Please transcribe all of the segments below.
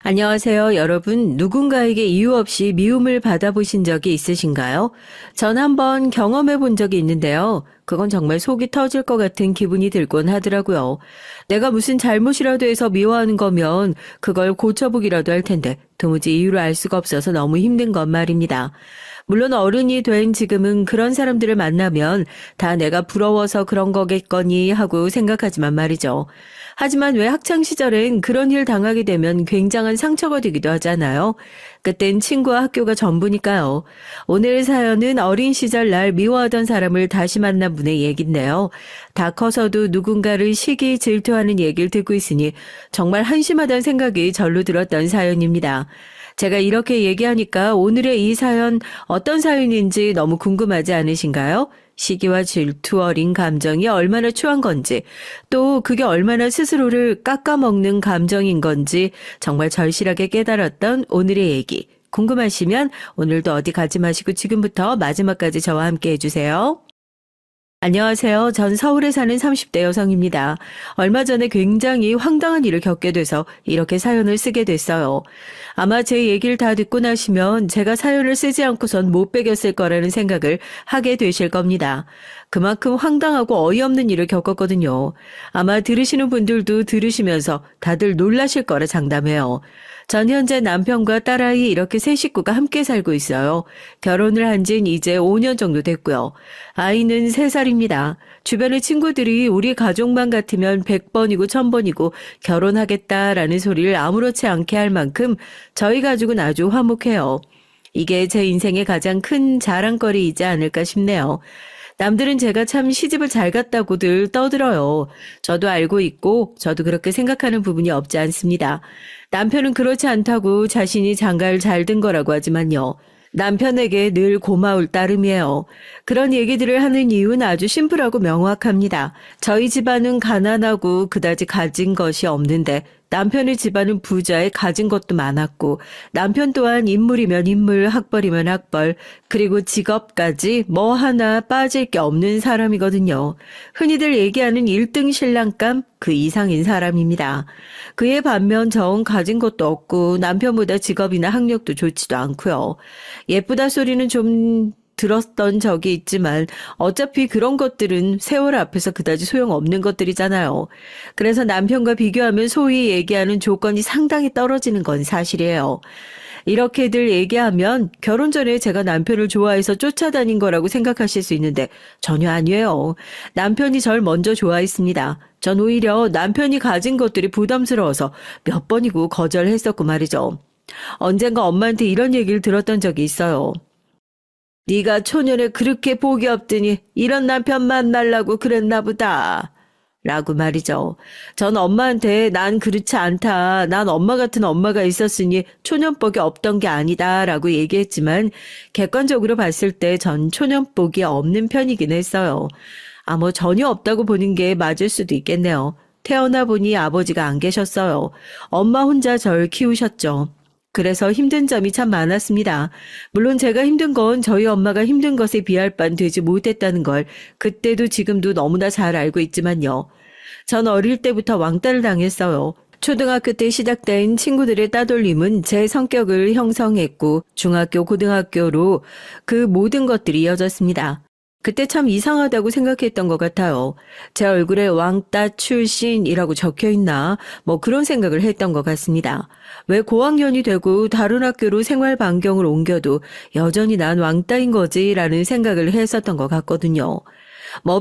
안녕하세요, 여러분. 누군가에게 이유 없이 미움을 받아보신 적이 있으신가요? 전 한번 경험해 본 적이 있는데요. 그건 정말 속이 터질 것 같은 기분이 들곤 하더라고요. 내가 무슨 잘못이라도 해서 미워하는 거면 그걸 고쳐보기라도 할 텐데 도무지 이유를 알 수가 없어서 너무 힘든 건 말입니다. 물론 어른이 된 지금은 그런 사람들을 만나면 다 내가 부러워서 그런 거겠거니 하고 생각하지만 말이죠. 하지만 왜 학창시절엔 그런 일 당하게 되면 굉장한 상처가 되기도 하잖아요. 그땐 친구와 학교가 전부니까요. 오늘 사연은 어린 시절 날 미워하던 사람을 다시 만난 분의 얘긴데요. 다 커서도 누군가를 시기 질투하는 얘기를 듣고 있으니 정말 한심하다는 생각이 절로 들었던 사연입니다. 제가 이렇게 얘기하니까 오늘의 이 사연 어떤 사연인지 너무 궁금하지 않으신가요? 시기와 질투 어린 감정이 얼마나 추한 건지, 또 그게 얼마나 스스로를 깎아먹는 감정인 건지 정말 절실하게 깨달았던 오늘의 얘기. 궁금하시면 오늘도 어디 가지 마시고 지금부터 마지막까지 저와 함께 해주세요. 안녕하세요. 전 서울에 사는 30대 여성입니다. 얼마 전에 굉장히 황당한 일을 겪게 돼서 이렇게 사연을 쓰게 됐어요. 아마 제 얘기를 다 듣고 나시면 제가 사연을 쓰지 않고선 못 베겼을 거라는 생각을 하게 되실 겁니다. 그만큼 황당하고 어이없는 일을 겪었거든요. 아마 들으시는 분들도 들으시면서 다들 놀라실 거라 장담해요. 전 현재 남편과 딸아이 이렇게 세 식구가 함께 살고 있어요. 결혼을 한 지는 이제 5년 정도 됐고요. 아이는 3살입니다. 주변의 친구들이 우리 가족만 같으면 100번이고 1000번이고 결혼하겠다라는 소리를 아무렇지 않게 할 만큼 저희 가족은 아주 화목해요. 이게 제 인생의 가장 큰 자랑거리이지 않을까 싶네요. 남들은 제가 참 시집을 잘 갔다고들 떠들어요. 저도 알고 있고 저도 그렇게 생각하는 부분이 없지 않습니다. 남편은 그렇지 않다고 자신이 장가를 잘 든 거라고 하지만요. 남편에게 늘 고마울 따름이에요. 그런 얘기들을 하는 이유는 아주 심플하고 명확합니다. 저희 집안은 가난하고 그다지 가진 것이 없는데 남편의 집안은 부자에 가진 것도 많았고 남편 또한 인물이면 인물, 학벌이면 학벌, 그리고 직업까지 뭐 하나 빠질 게 없는 사람이거든요. 흔히들 얘기하는 1등 신랑감 그 이상인 사람입니다. 그에 반면 전 가진 것도 없고 남편보다 직업이나 학력도 좋지도 않고요. 예쁘다 소리는 좀 들었던 적이 있지만 어차피 그런 것들은 세월 앞에서 그다지 소용없는 것들이잖아요. 그래서 남편과 비교하면 소위 얘기하는 조건이 상당히 떨어지는 건 사실이에요. 이렇게들 얘기하면 결혼 전에 제가 남편을 좋아해서 쫓아다닌 거라고 생각하실 수 있는데 전혀 아니에요. 남편이 절 먼저 좋아했습니다. 전 오히려 남편이 가진 것들이 부담스러워서 몇 번이고 거절했었고 말이죠. 언젠가 엄마한테 이런 얘기를 들었던 적이 있어요. 네가 초년에 그렇게 복이 없더니 이런 남편 만나려고 그랬나 보다. 라고 말이죠. 전 엄마한테 난 그렇지 않다. 난 엄마 같은 엄마가 있었으니 초년복이 없던 게 아니다. 라고 얘기했지만 객관적으로 봤을 때 전 초년복이 없는 편이긴 했어요. 뭐 전혀 없다고 보는 게 맞을 수도 있겠네요. 태어나 보니 아버지가 안 계셨어요. 엄마 혼자 절 키우셨죠. 그래서 힘든 점이 참 많았습니다. 물론 제가 힘든 건 저희 엄마가 힘든 것에 비할 바는 되지 못했다는 걸 그때도 지금도 너무나 잘 알고 있지만요. 전 어릴 때부터 왕따를 당했어요. 초등학교 때 시작된 친구들의 따돌림은 제 성격을 형성했고 중학교, 고등학교로 그 모든 것들이 이어졌습니다. 그때 참 이상하다고 생각했던 것 같아요. 제 얼굴에 왕따 출신이라고 적혀있나 그런 생각을 했던 것 같습니다. 왜 고학년이 되고 다른 학교로 생활 반경을 옮겨도 여전히 난 왕따인 거지라는 생각을 했었던 것 같거든요.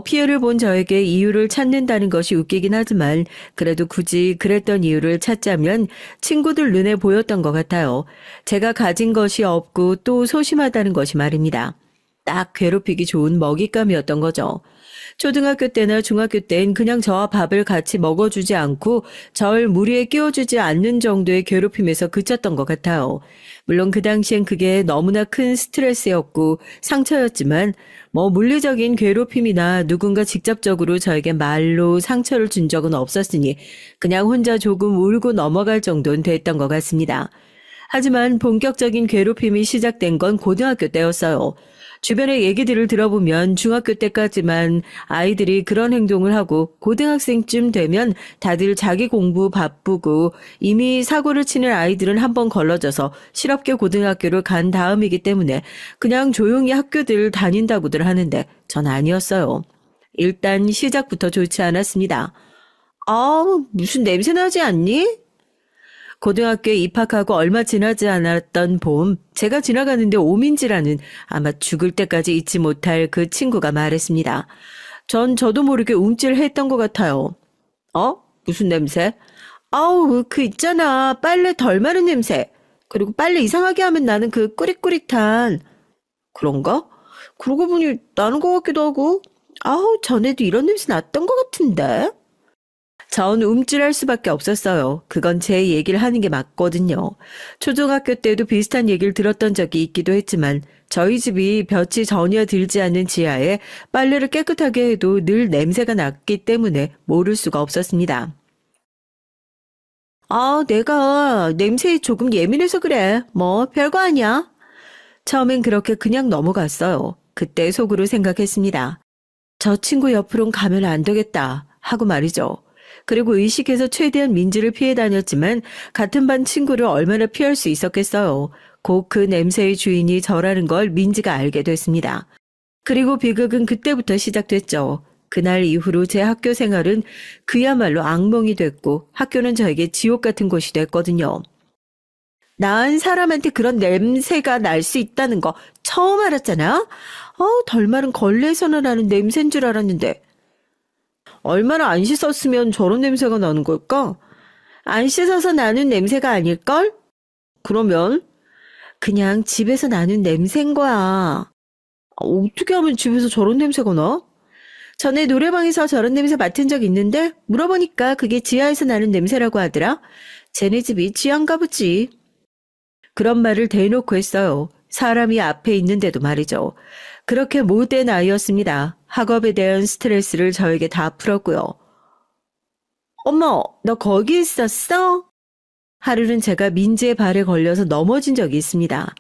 피해를 본 저에게 이유를 찾는다는 것이 웃기긴 하지만 그래도 굳이 그랬던 이유를 찾자면 친구들 눈에 보였던 것 같아요. 제가 가진 것이 없고 또 소심하다는 것이 말입니다. 딱 괴롭히기 좋은 먹잇감이었던 거죠. 초등학교 때나 중학교 땐 그냥 저와 밥을 같이 먹어주지 않고 절 무리에 끼워주지 않는 정도의 괴롭힘에서 그쳤던 것 같아요. 물론 그 당시엔 그게 너무나 큰 스트레스였고 상처였지만 물리적인 괴롭힘이나 누군가 직접적으로 저에게 말로 상처를 준 적은 없었으니 그냥 혼자 조금 울고 넘어갈 정도는 됐던 것 같습니다. 하지만 본격적인 괴롭힘이 시작된 건 고등학교 때였어요. 주변의 얘기들을 들어보면 중학교 때까지만 아이들이 그런 행동을 하고 고등학생쯤 되면 다들 자기 공부 바쁘고 이미 사고를 치는 아이들은 한번 걸러져서 실업계 고등학교를 간 다음이기 때문에 그냥 조용히 학교들 다닌다고들 하는데 전 아니었어요. 일단 시작부터 좋지 않았습니다. 아, 무슨 냄새 나지 않니? 고등학교에 입학하고 얼마 지나지 않았던 봄, 제가 지나가는데 오민지라는 아마 죽을 때까지 잊지 못할 그 친구가 말했습니다. 전 저도 모르게 움찔했던 것 같아요. 무슨 냄새? 아우, 그 있잖아. 빨래 덜 마른 냄새. 그리고 빨래 이상하게 하면 나는 그 꾸릿꾸릿한. 그런가? 그러고 보니 나는 것 같기도 하고. 아우, 전에도 이런 냄새 났던 것 같은데. 전 움찔할 수밖에 없었어요. 그건 제 얘기를 하는 게 맞거든요. 초등학교 때도 비슷한 얘기를 들었던 적이 있기도 했지만 저희 집이 볕이 전혀 들지 않는 지하에 빨래를 깨끗하게 해도 늘 냄새가 났기 때문에 모를 수가 없었습니다. 아, 내가 냄새에 조금 예민해서 그래. 뭐 별거 아니야. 처음엔 그렇게 그냥 넘어갔어요. 그때 속으로 생각했습니다. 저 친구 옆으론 가면 안 되겠다 하고 말이죠. 그리고 의식해서 최대한 민지를 피해 다녔지만 같은 반 친구를 얼마나 피할 수 있었겠어요. 곧 그 냄새의 주인이 저라는 걸 민지가 알게 됐습니다. 그리고 비극은 그때부터 시작됐죠. 그날 이후로 제 학교 생활은 그야말로 악몽이 됐고 학교는 저에게 지옥 같은 곳이 됐거든요. 난 사람한테 그런 냄새가 날 수 있다는 거 처음 알았잖아. 덜 마른 걸레에서나 나는 냄새인 줄 알았는데. 얼마나 안 씻었으면 저런 냄새가 나는 걸까? 안 씻어서 나는 냄새가 아닐걸? 그러면 그냥 집에서 나는 냄새인 거야. 어떻게 하면 집에서 저런 냄새가 나? 전에 노래방에서 저런 냄새 맡은 적 있는데 물어보니까 그게 지하에서 나는 냄새라고 하더라. 쟤네 집이 지하인가 보지. 그런 말을 대놓고 했어요. 사람이 앞에 있는데도 말이죠. 그렇게 못된 아이였습니다. 학업에 대한 스트레스를 저에게 다 풀었고요. 엄마, 너 거기 있었어? 하루는 제가 민지의 발에 걸려서 넘어진 적이 있습니다.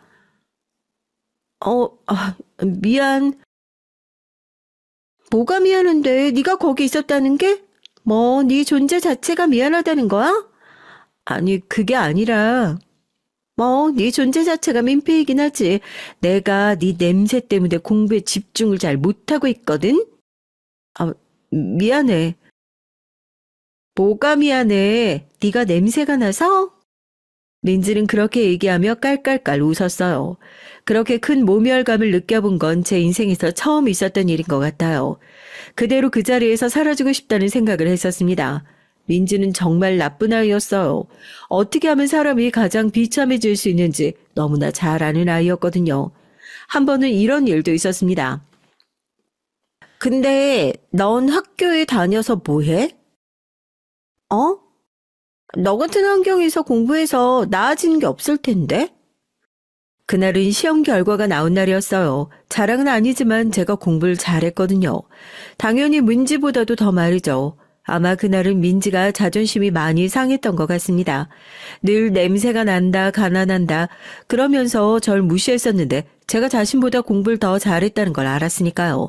미안. 뭐가 미안한데? 네가 거기 있었다는 게? 뭐, 네 존재 자체가 미안하다는 거야? 아니, 그게 아니라 뭐, 네 존재 자체가 민폐이긴 하지. 내가 네 냄새 때문에 공부에 집중을 잘 못하고 있거든? 미안해. 뭐가 미안해? 네가 냄새가 나서? 민지는 그렇게 얘기하며 깔깔깔 웃었어요. 그렇게 큰 모멸감을 느껴본 건 제 인생에서 처음 있었던 일인 것 같아요. 그대로 그 자리에서 사라지고 싶다는 생각을 했었습니다. 민지는 정말 나쁜 아이였어요. 어떻게 하면 사람이 가장 비참해질 수 있는지 너무나 잘 아는 아이였거든요. 한 번은 이런 일도 있었습니다. 근데 넌 학교에 다녀서 뭐해? 너 같은 환경에서 공부해서 나아지는 게 없을 텐데? 그날은 시험 결과가 나온 날이었어요. 자랑은 아니지만 제가 공부를 잘했거든요. 당연히 민지보다도 더 말이죠. 아마 그날은 민지가 자존심이 많이 상했던 것 같습니다. 늘 냄새가 난다, 가난한다 그러면서 절 무시했었는데 제가 자신보다 공부를 더 잘했다는 걸 알았으니까요.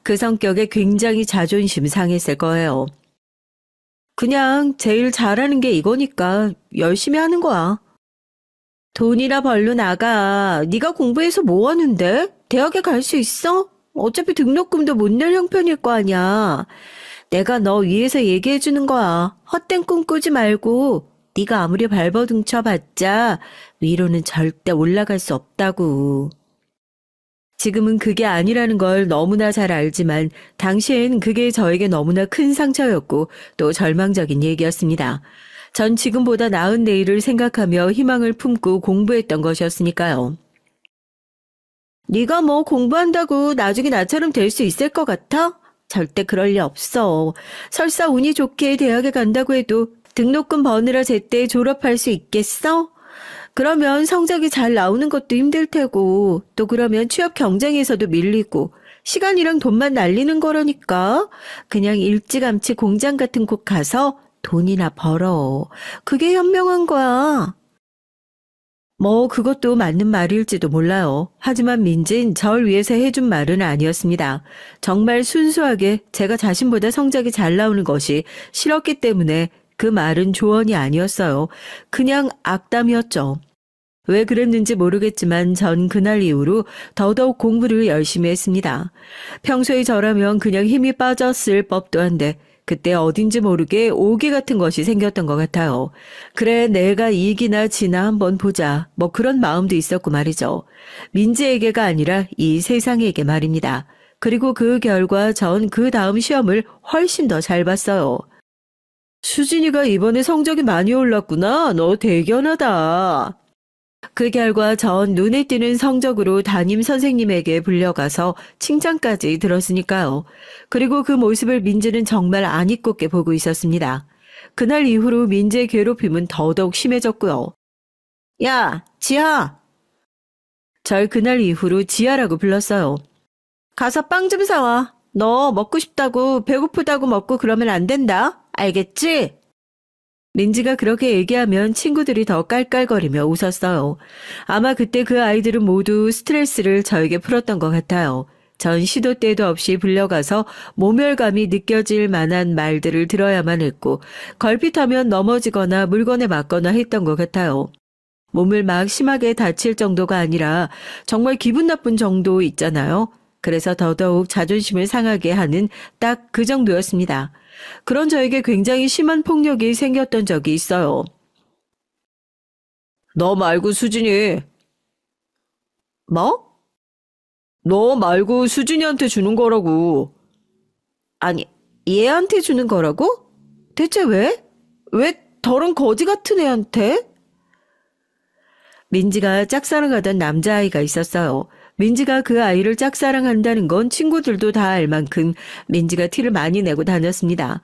그 성격에 굉장히 자존심 상했을 거예요. 그냥 제일 잘하는 게 이거니까 열심히 하는 거야. 돈이나 벌러 나가. 네가 공부해서 뭐 하는데? 대학에 갈 수 있어? 어차피 등록금도 못 낼 형편일 거 아니야. 내가 너 위해서 얘기해 주는 거야. 헛된 꿈 꾸지 말고 네가 아무리 발버둥 쳐봤자 위로는 절대 올라갈 수 없다고. 지금은 그게 아니라는 걸 너무나 잘 알지만 당시엔 그게 저에게 너무나 큰 상처였고 또 절망적인 얘기였습니다. 전 지금보다 나은 내일을 생각하며 희망을 품고 공부했던 것이었으니까요. 네가 뭐 공부한다고 나중에 나처럼 될 수 있을 것 같아? 절대 그럴 리 없어. 설사 운이 좋게 대학에 간다고 해도 등록금 버느라 제때 졸업할 수 있겠어? 그러면 성적이 잘 나오는 것도 힘들 테고 또 그러면 취업 경쟁에서도 밀리고 시간이랑 돈만 날리는 거라니까. 그냥 일찌감치 공장 같은 곳 가서 돈이나 벌어. 그게 현명한 거야. 뭐 그것도 맞는 말일지도 몰라요. 하지만 민진 절 위해서 해준 말은 아니었습니다. 정말 순수하게 제가 자신보다 성적이 잘 나오는 것이 싫었기 때문에 그 말은 조언이 아니었어요. 그냥 악담이었죠. 왜 그랬는지 모르겠지만 전 그날 이후로 더더욱 공부를 열심히 했습니다. 평소에 저라면 그냥 힘이 빠졌을 법도 한데 그때 어딘지 모르게 오기 같은 것이 생겼던 것 같아요. 그래 내가 이기나 지나 한번 보자. 뭐 그런 마음도 있었고 말이죠. 민지에게가 아니라 이 세상에게 말입니다. 그리고 그 결과 전 그 다음 시험을 훨씬 더 잘 봤어요. 수진이가 이번에 성적이 많이 올랐구나. 너 대견하다. 그 결과 전 눈에 띄는 성적으로 담임 선생님에게 불려가서 칭찬까지 들었으니까요. 그리고 그 모습을 민지는 정말 안 잊고게 보고 있었습니다. 그날 이후로 민지의 괴롭힘은 더더욱 심해졌고요. 야, 지아! 절 그날 이후로 지아라고 불렀어요. 가서 빵 좀 사와. 너 먹고 싶다고 배고프다고 먹고 그러면 안 된다. 알겠지? 민지가 그렇게 얘기하면 친구들이 더 깔깔거리며 웃었어요. 아마 그때 그 아이들은 모두 스트레스를 저에게 풀었던 것 같아요. 전 시도 때도 없이 불려가서 모멸감이 느껴질 만한 말들을 들어야만 했고 걸핏하면 넘어지거나 물건에 맞거나 했던 것 같아요. 몸을 막 심하게 다칠 정도가 아니라 정말 기분 나쁜 정도 있잖아요. 그래서 더더욱 자존심을 상하게 하는 딱 그 정도였습니다. 그런 저에게 굉장히 심한 폭력이 생겼던 적이 있어요. 너 말고 수진이. 뭐? 너 말고 수진이한테 주는 거라고. 아니, 얘한테 주는 거라고? 대체 왜? 왜 더러운 거지 같은 애한테? 민지가 짝사랑하던 남자아이가 있었어요. 민지가 그 아이를 짝사랑한다는 건 친구들도 다 알 만큼 민지가 티를 많이 내고 다녔습니다.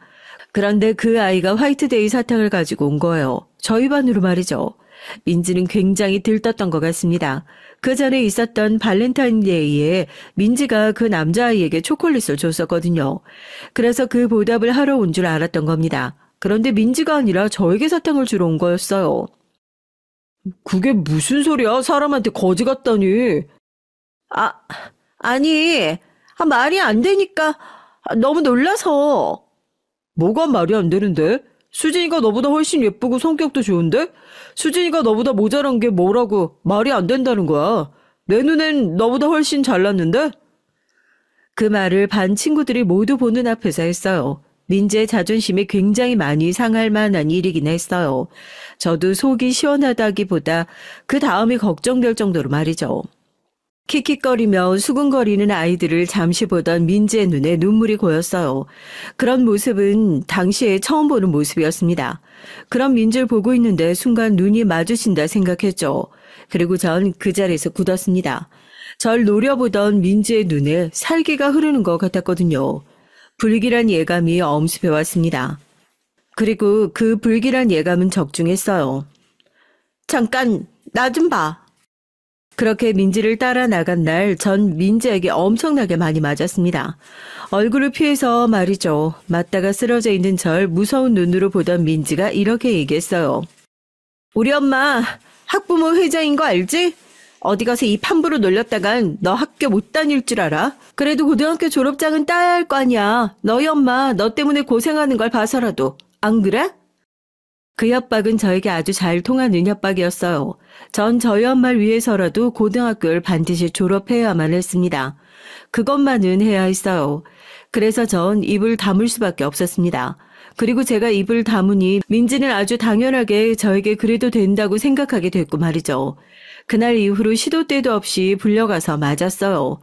그런데 그 아이가 화이트데이 사탕을 가지고 온 거예요. 저희 반으로 말이죠. 민지는 굉장히 들떴던 것 같습니다. 그 전에 있었던 발렌타인데이에 민지가 그 남자아이에게 초콜릿을 줬었거든요. 그래서 그 보답을 하러 온 줄 알았던 겁니다. 그런데 민지가 아니라 저에게 사탕을 주러 온 거였어요. 그게 무슨 소리야? 사람한테 거지 같다니. 아니, 말이 안 되니까 너무 놀라서. 뭐가 말이 안 되는데? 수진이가 너보다 훨씬 예쁘고 성격도 좋은데? 수진이가 너보다 모자란 게 뭐라고 말이 안 된다는 거야. 내 눈엔 너보다 훨씬 잘났는데? 그 말을 반 친구들이 모두 보는 앞에서 했어요. 민지의 자존심이 굉장히 많이 상할 만한 일이긴 했어요. 저도 속이 시원하다기보다 그 다음이 걱정될 정도로 말이죠. 킥킥거리며 수군거리는 아이들을 잠시 보던 민지의 눈에 눈물이 고였어요. 그런 모습은 당시에 처음 보는 모습이었습니다. 그런 민지를 보고 있는데 순간 눈이 마주친다 생각했죠. 그리고 전 그 자리에서 굳었습니다. 절 노려보던 민지의 눈에 살기가 흐르는 것 같았거든요. 불길한 예감이 엄습해왔습니다. 그리고 그 불길한 예감은 적중했어요. 잠깐, 나 좀 봐. 그렇게 민지를 따라 나간 날 전 민지에게 엄청나게 많이 맞았습니다. 얼굴을 피해서 말이죠. 맞다가 쓰러져 있는 절 무서운 눈으로 보던 민지가 이렇게 얘기했어요. 우리 엄마 학부모 회장인 거 알지? 어디 가서 입 함부로 놀렸다간 너 학교 못 다닐 줄 알아? 그래도 고등학교 졸업장은 따야 할 거 아니야. 너희 엄마 너 때문에 고생하는 걸 봐서라도. 안 그래? 그 협박은 저에게 아주 잘 통하는 협박이었어요. 전 저희 엄마를 위해서라도 고등학교를 반드시 졸업해야만 했습니다. 그것만은 해야 했어요. 그래서 전 입을 다물 수밖에 없었습니다. 그리고 제가 입을 다무니 민지는 아주 당연하게 저에게 그래도 된다고 생각하게 됐고 말이죠. 그날 이후로 시도 때도 없이 불려가서 맞았어요.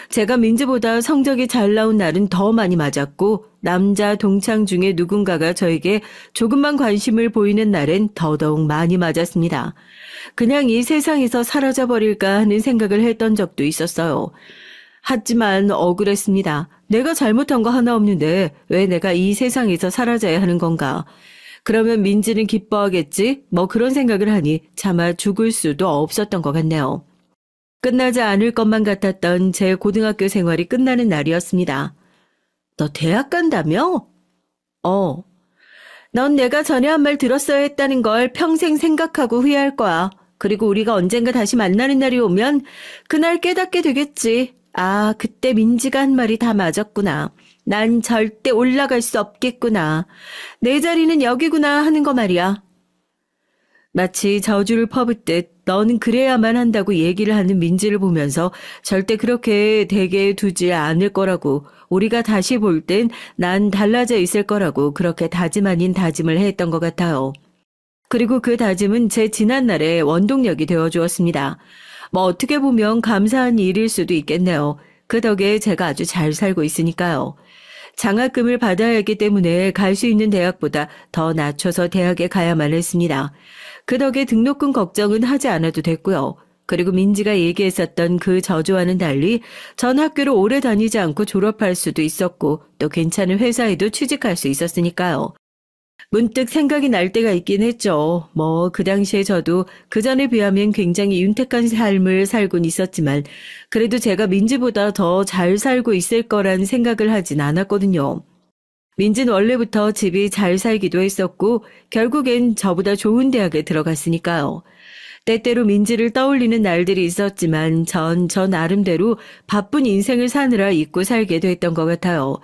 제가 민지보다 성적이 잘 나온 날은 더 많이 맞았고 남자 동창 중에 누군가가 저에게 조금만 관심을 보이는 날엔 더더욱 많이 맞았습니다. 그냥 이 세상에서 사라져버릴까 하는 생각을 했던 적도 있었어요. 하지만 억울했습니다. 내가 잘못한 거 하나 없는데 왜 내가 이 세상에서 사라져야 하는 건가? 그러면 민지는 기뻐하겠지? 뭐 그런 생각을 하니 차마 죽을 수도 없었던 것 같네요. 끝나지 않을 것만 같았던 제 고등학교 생활이 끝나는 날이었습니다. 너 대학 간다며? 넌 내가 전에 한 말 들었어야 했다는 걸 평생 생각하고 후회할 거야. 그리고 우리가 언젠가 다시 만나는 날이 오면 그날 깨닫게 되겠지. 아, 그때 민지가 한 말이 다 맞았구나. 난 절대 올라갈 수 없겠구나. 내 자리는 여기구나 하는 거 말이야. 마치 저주를 퍼붓듯 너는 그래야만 한다고 얘기를 하는 민지를 보면서 절대 그렇게 되게 두지 않을 거라고, 우리가 다시 볼 땐 난 달라져 있을 거라고 그렇게 다짐 아닌 다짐을 했던 것 같아요. 그리고 그 다짐은 제 지난날의 원동력이 되어주었습니다. 뭐 어떻게 보면 감사한 일일 수도 있겠네요. 그 덕에 제가 아주 잘 살고 있으니까요. 장학금을 받아야 했기 때문에 갈 수 있는 대학보다 더 낮춰서 대학에 가야만 했습니다. 그 덕에 등록금 걱정은 하지 않아도 됐고요. 그리고 민지가 얘기했었던 그 저주와는 달리 전 학교를 오래 다니지 않고 졸업할 수도 있었고 또 괜찮은 회사에도 취직할 수 있었으니까요. 문득 생각이 날 때가 있긴 했죠. 뭐 그 당시에 저도 그전에 비하면 굉장히 윤택한 삶을 살곤 있었지만 그래도 제가 민지보다 더 잘 살고 있을 거란 생각을 하진 않았거든요. 민지는 원래부터 집이 잘 살기도 했었고 결국엔 저보다 좋은 대학에 들어갔으니까요. 때때로 민지를 떠올리는 날들이 있었지만 전 나름대로 바쁜 인생을 사느라 잊고 살게 됐던 것 같아요.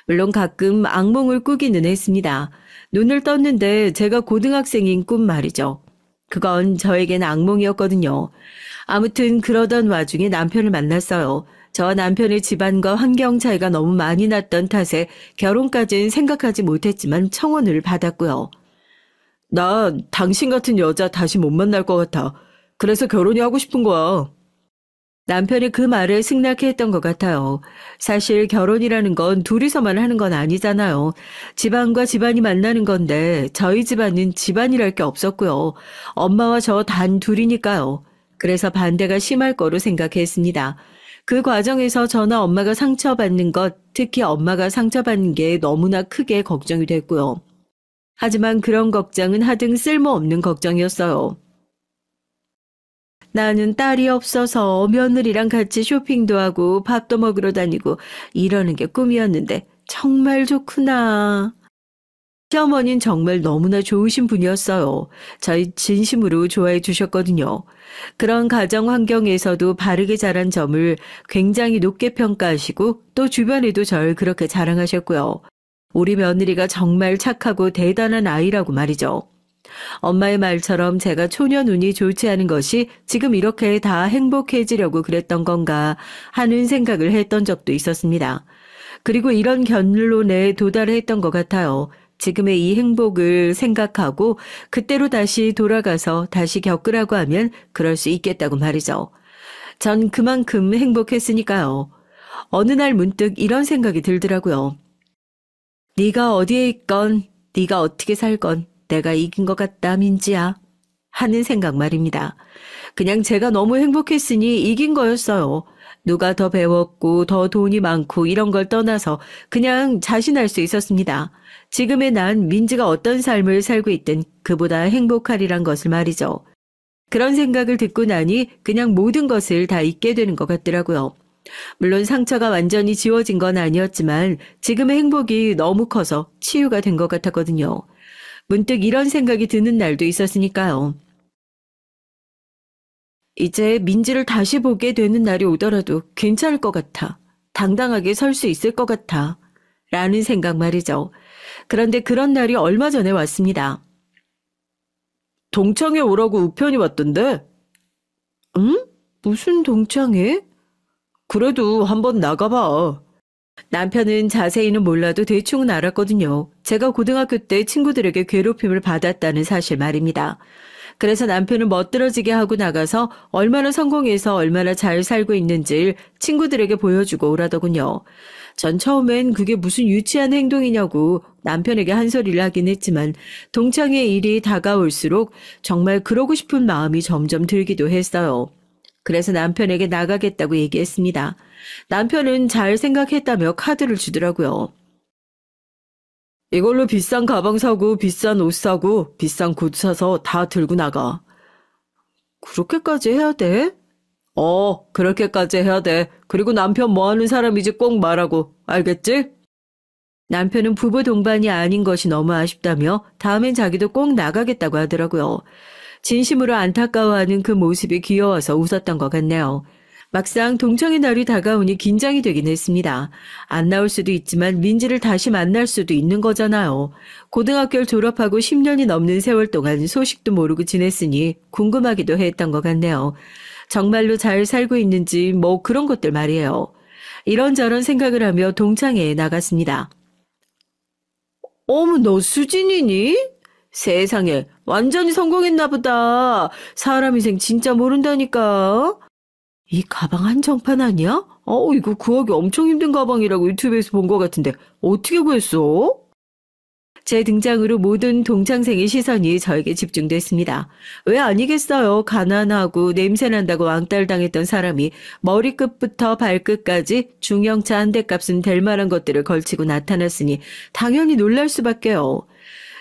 물론 가끔 악몽을 꾸기는 했습니다. 눈을 떴는데 제가 고등학생인 꿈 말이죠. 그건 저에겐 악몽이었거든요. 아무튼 그러던 와중에 남편을 만났어요. 저와 남편의 집안과 환경 차이가 너무 많이 났던 탓에 결혼까지는 생각하지 못했지만 청혼을 받았고요. 나 당신 같은 여자 다시 못 만날 것 같아. 그래서 결혼이 하고 싶은 거야. 남편이 그 말에 승낙했던 것 같아요. 사실 결혼이라는 건 둘이서만 하는 건 아니잖아요. 집안과 집안이 만나는 건데 저희 집안은 집안이랄 게 없었고요. 엄마와 저 단 둘이니까요. 그래서 반대가 심할 거로 생각했습니다. 그 과정에서 저나 엄마가 상처받는 것, 특히 엄마가 상처받는 게 너무나 크게 걱정이 됐고요. 하지만 그런 걱정은 하등 쓸모없는 걱정이었어요. 나는 딸이 없어서 며느리랑 같이 쇼핑도 하고 밥도 먹으러 다니고 이러는 게 꿈이었는데 정말 좋구나. 시어머니는 정말 너무나 좋으신 분이었어요. 저희 진심으로 좋아해 주셨거든요. 그런 가정 환경에서도 바르게 자란 점을 굉장히 높게 평가하시고 또 주변에도 절 그렇게 자랑하셨고요. 우리 며느리가 정말 착하고 대단한 아이라고 말이죠. 엄마의 말처럼 제가 초년 운이 좋지 않은 것이 지금 이렇게 다 행복해지려고 그랬던 건가 하는 생각을 했던 적도 있었습니다. 그리고 이런 결론에 도달했던 것 같아요. 지금의 이 행복을 생각하고 그때로 다시 돌아가서 다시 겪으라고 하면 그럴 수 있겠다고 말이죠. 전 그만큼 행복했으니까요. 어느 날 문득 이런 생각이 들더라고요. 네가 어디에 있건 네가 어떻게 살건 내가 이긴 것 같다, 민지야. 하는 생각 말입니다. 그냥 제가 너무 행복했으니 이긴 거였어요. 누가 더 배웠고 더 돈이 많고 이런 걸 떠나서 그냥 자신할 수 있었습니다. 지금의 난 민지가 어떤 삶을 살고 있든 그보다 행복하리란 것을 말이죠. 그런 생각을 듣고 나니 그냥 모든 것을 다 잊게 되는 것 같더라고요. 물론 상처가 완전히 지워진 건 아니었지만 지금의 행복이 너무 커서 치유가 된 것 같았거든요. 문득 이런 생각이 드는 날도 있었으니까요. 이제 민지를 다시 보게 되는 날이 오더라도 괜찮을 것 같아. 당당하게 설 수 있을 것 같아. 라는 생각 말이죠. 그런데 그런 날이 얼마 전에 왔습니다. 동창회 오라고 우편이 왔던데? 응? 무슨 동창회? 그래도 한번 나가봐. 남편은 자세히는 몰라도 대충은 알았거든요. 제가 고등학교 때 친구들에게 괴롭힘을 받았다는 사실 말입니다. 그래서 남편은 멋들어지게 하고 나가서 얼마나 성공해서 얼마나 잘 살고 있는지를 친구들에게 보여주고 오라더군요. 전 처음엔 그게 무슨 유치한 행동이냐고 남편에게 한 소리를 하긴 했지만 동창회 일이 다가올수록 정말 그러고 싶은 마음이 점점 들기도 했어요. 그래서 남편에게 나가겠다고 얘기했습니다. 남편은 잘 생각했다며 카드를 주더라고요. 이걸로 비싼 가방 사고 비싼 옷 사고 비싼 굿 사서 다 들고 나가. 그렇게까지 해야 돼? 그렇게까지 해야 돼. 그리고 남편 뭐 하는 사람이지 꼭 말하고. 알겠지? 남편은 부부 동반이 아닌 것이 너무 아쉽다며 다음엔 자기도 꼭 나가겠다고 하더라고요. 진심으로 안타까워하는 그 모습이 귀여워서 웃었던 것 같네요. 막상 동창의 날이 다가오니 긴장이 되긴 했습니다. 안 나올 수도 있지만 민지를 다시 만날 수도 있는 거잖아요. 고등학교를 졸업하고 10년이 넘는 세월 동안 소식도 모르고 지냈으니 궁금하기도 했던 것 같네요. 정말로 잘 살고 있는지 뭐 그런 것들 말이에요. 이런저런 생각을 하며 동창회에 나갔습니다. 어머, 너 수진이니? 세상에, 완전히 성공했나 보다. 사람 인생 진짜 모른다니까. 이 가방 한정판 아니야? 이거 구하기 엄청 힘든 가방이라고 유튜브에서 본 것 같은데 어떻게 구했어? 제 등장으로 모든 동창생의 시선이 저에게 집중됐습니다. 왜 아니겠어요. 가난하고 냄새난다고 왕따당했던 사람이 머리끝부터 발끝까지 중형차 한 대 값은 될 만한 것들을 걸치고 나타났으니 당연히 놀랄 수밖에요.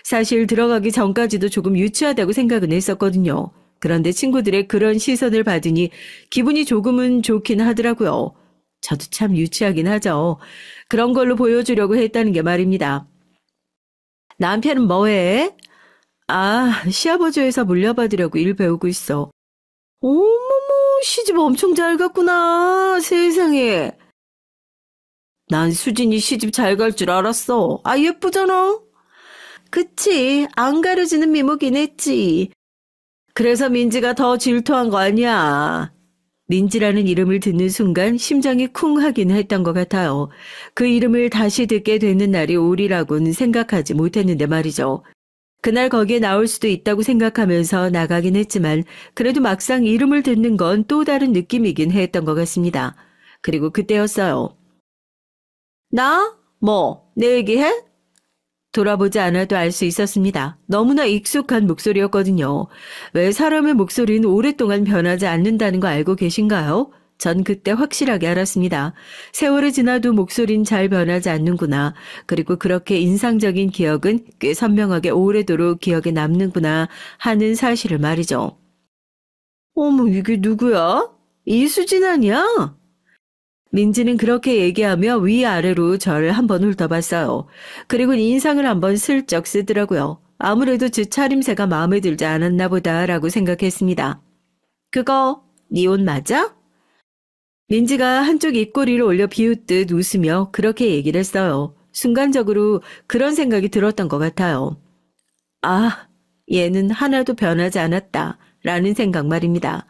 사실 들어가기 전까지도 조금 유치하다고 생각은 했었거든요. 그런데 친구들의 그런 시선을 받으니 기분이 조금은 좋긴 하더라고요. 저도 참 유치하긴 하죠. 그런 걸로 보여주려고 했다는 게 말입니다. 남편은 뭐해? 시아버지에서 물려받으려고 일 배우고 있어. 어머머, 시집 엄청 잘 갔구나. 세상에. 난 수진이 시집 잘 갈 줄 알았어. 예쁘잖아. 그치, 안 가려지는 미모긴 했지. 그래서 민지가 더 질투한 거 아니야. 민지라는 이름을 듣는 순간 심장이 쿵 하긴 했던 것 같아요. 그 이름을 다시 듣게 되는 날이 오리라고는 생각하지 못했는데 말이죠. 그날 거기에 나올 수도 있다고 생각하면서 나가긴 했지만 그래도 막상 이름을 듣는 건 또 다른 느낌이긴 했던 것 같습니다. 그리고 그때였어요. 나? 뭐? 내 얘기해? 돌아보지 않아도 알 수 있었습니다. 너무나 익숙한 목소리였거든요. 왜 사람의 목소리는 오랫동안 변하지 않는다는 거 알고 계신가요? 전 그때 확실하게 알았습니다. 세월이 지나도 목소리는 잘 변하지 않는구나. 그리고 그렇게 인상적인 기억은 꽤 선명하게 오래도록 기억에 남는구나 하는 사실을 말이죠. 어머, 이게 누구야? 이수진 아니야? 민지는 그렇게 얘기하며 위아래로 저를 한번 훑어봤어요. 그리고 인상을 한번 슬쩍 쓰더라고요. 아무래도 제 차림새가 마음에 들지 않았나 보다라고 생각했습니다. 그거 네 옷 맞아? 민지가 한쪽 입꼬리를 올려 비웃듯 웃으며 그렇게 얘기를 했어요. 순간적으로 그런 생각이 들었던 것 같아요. 얘는 하나도 변하지 않았다 라는 생각 말입니다.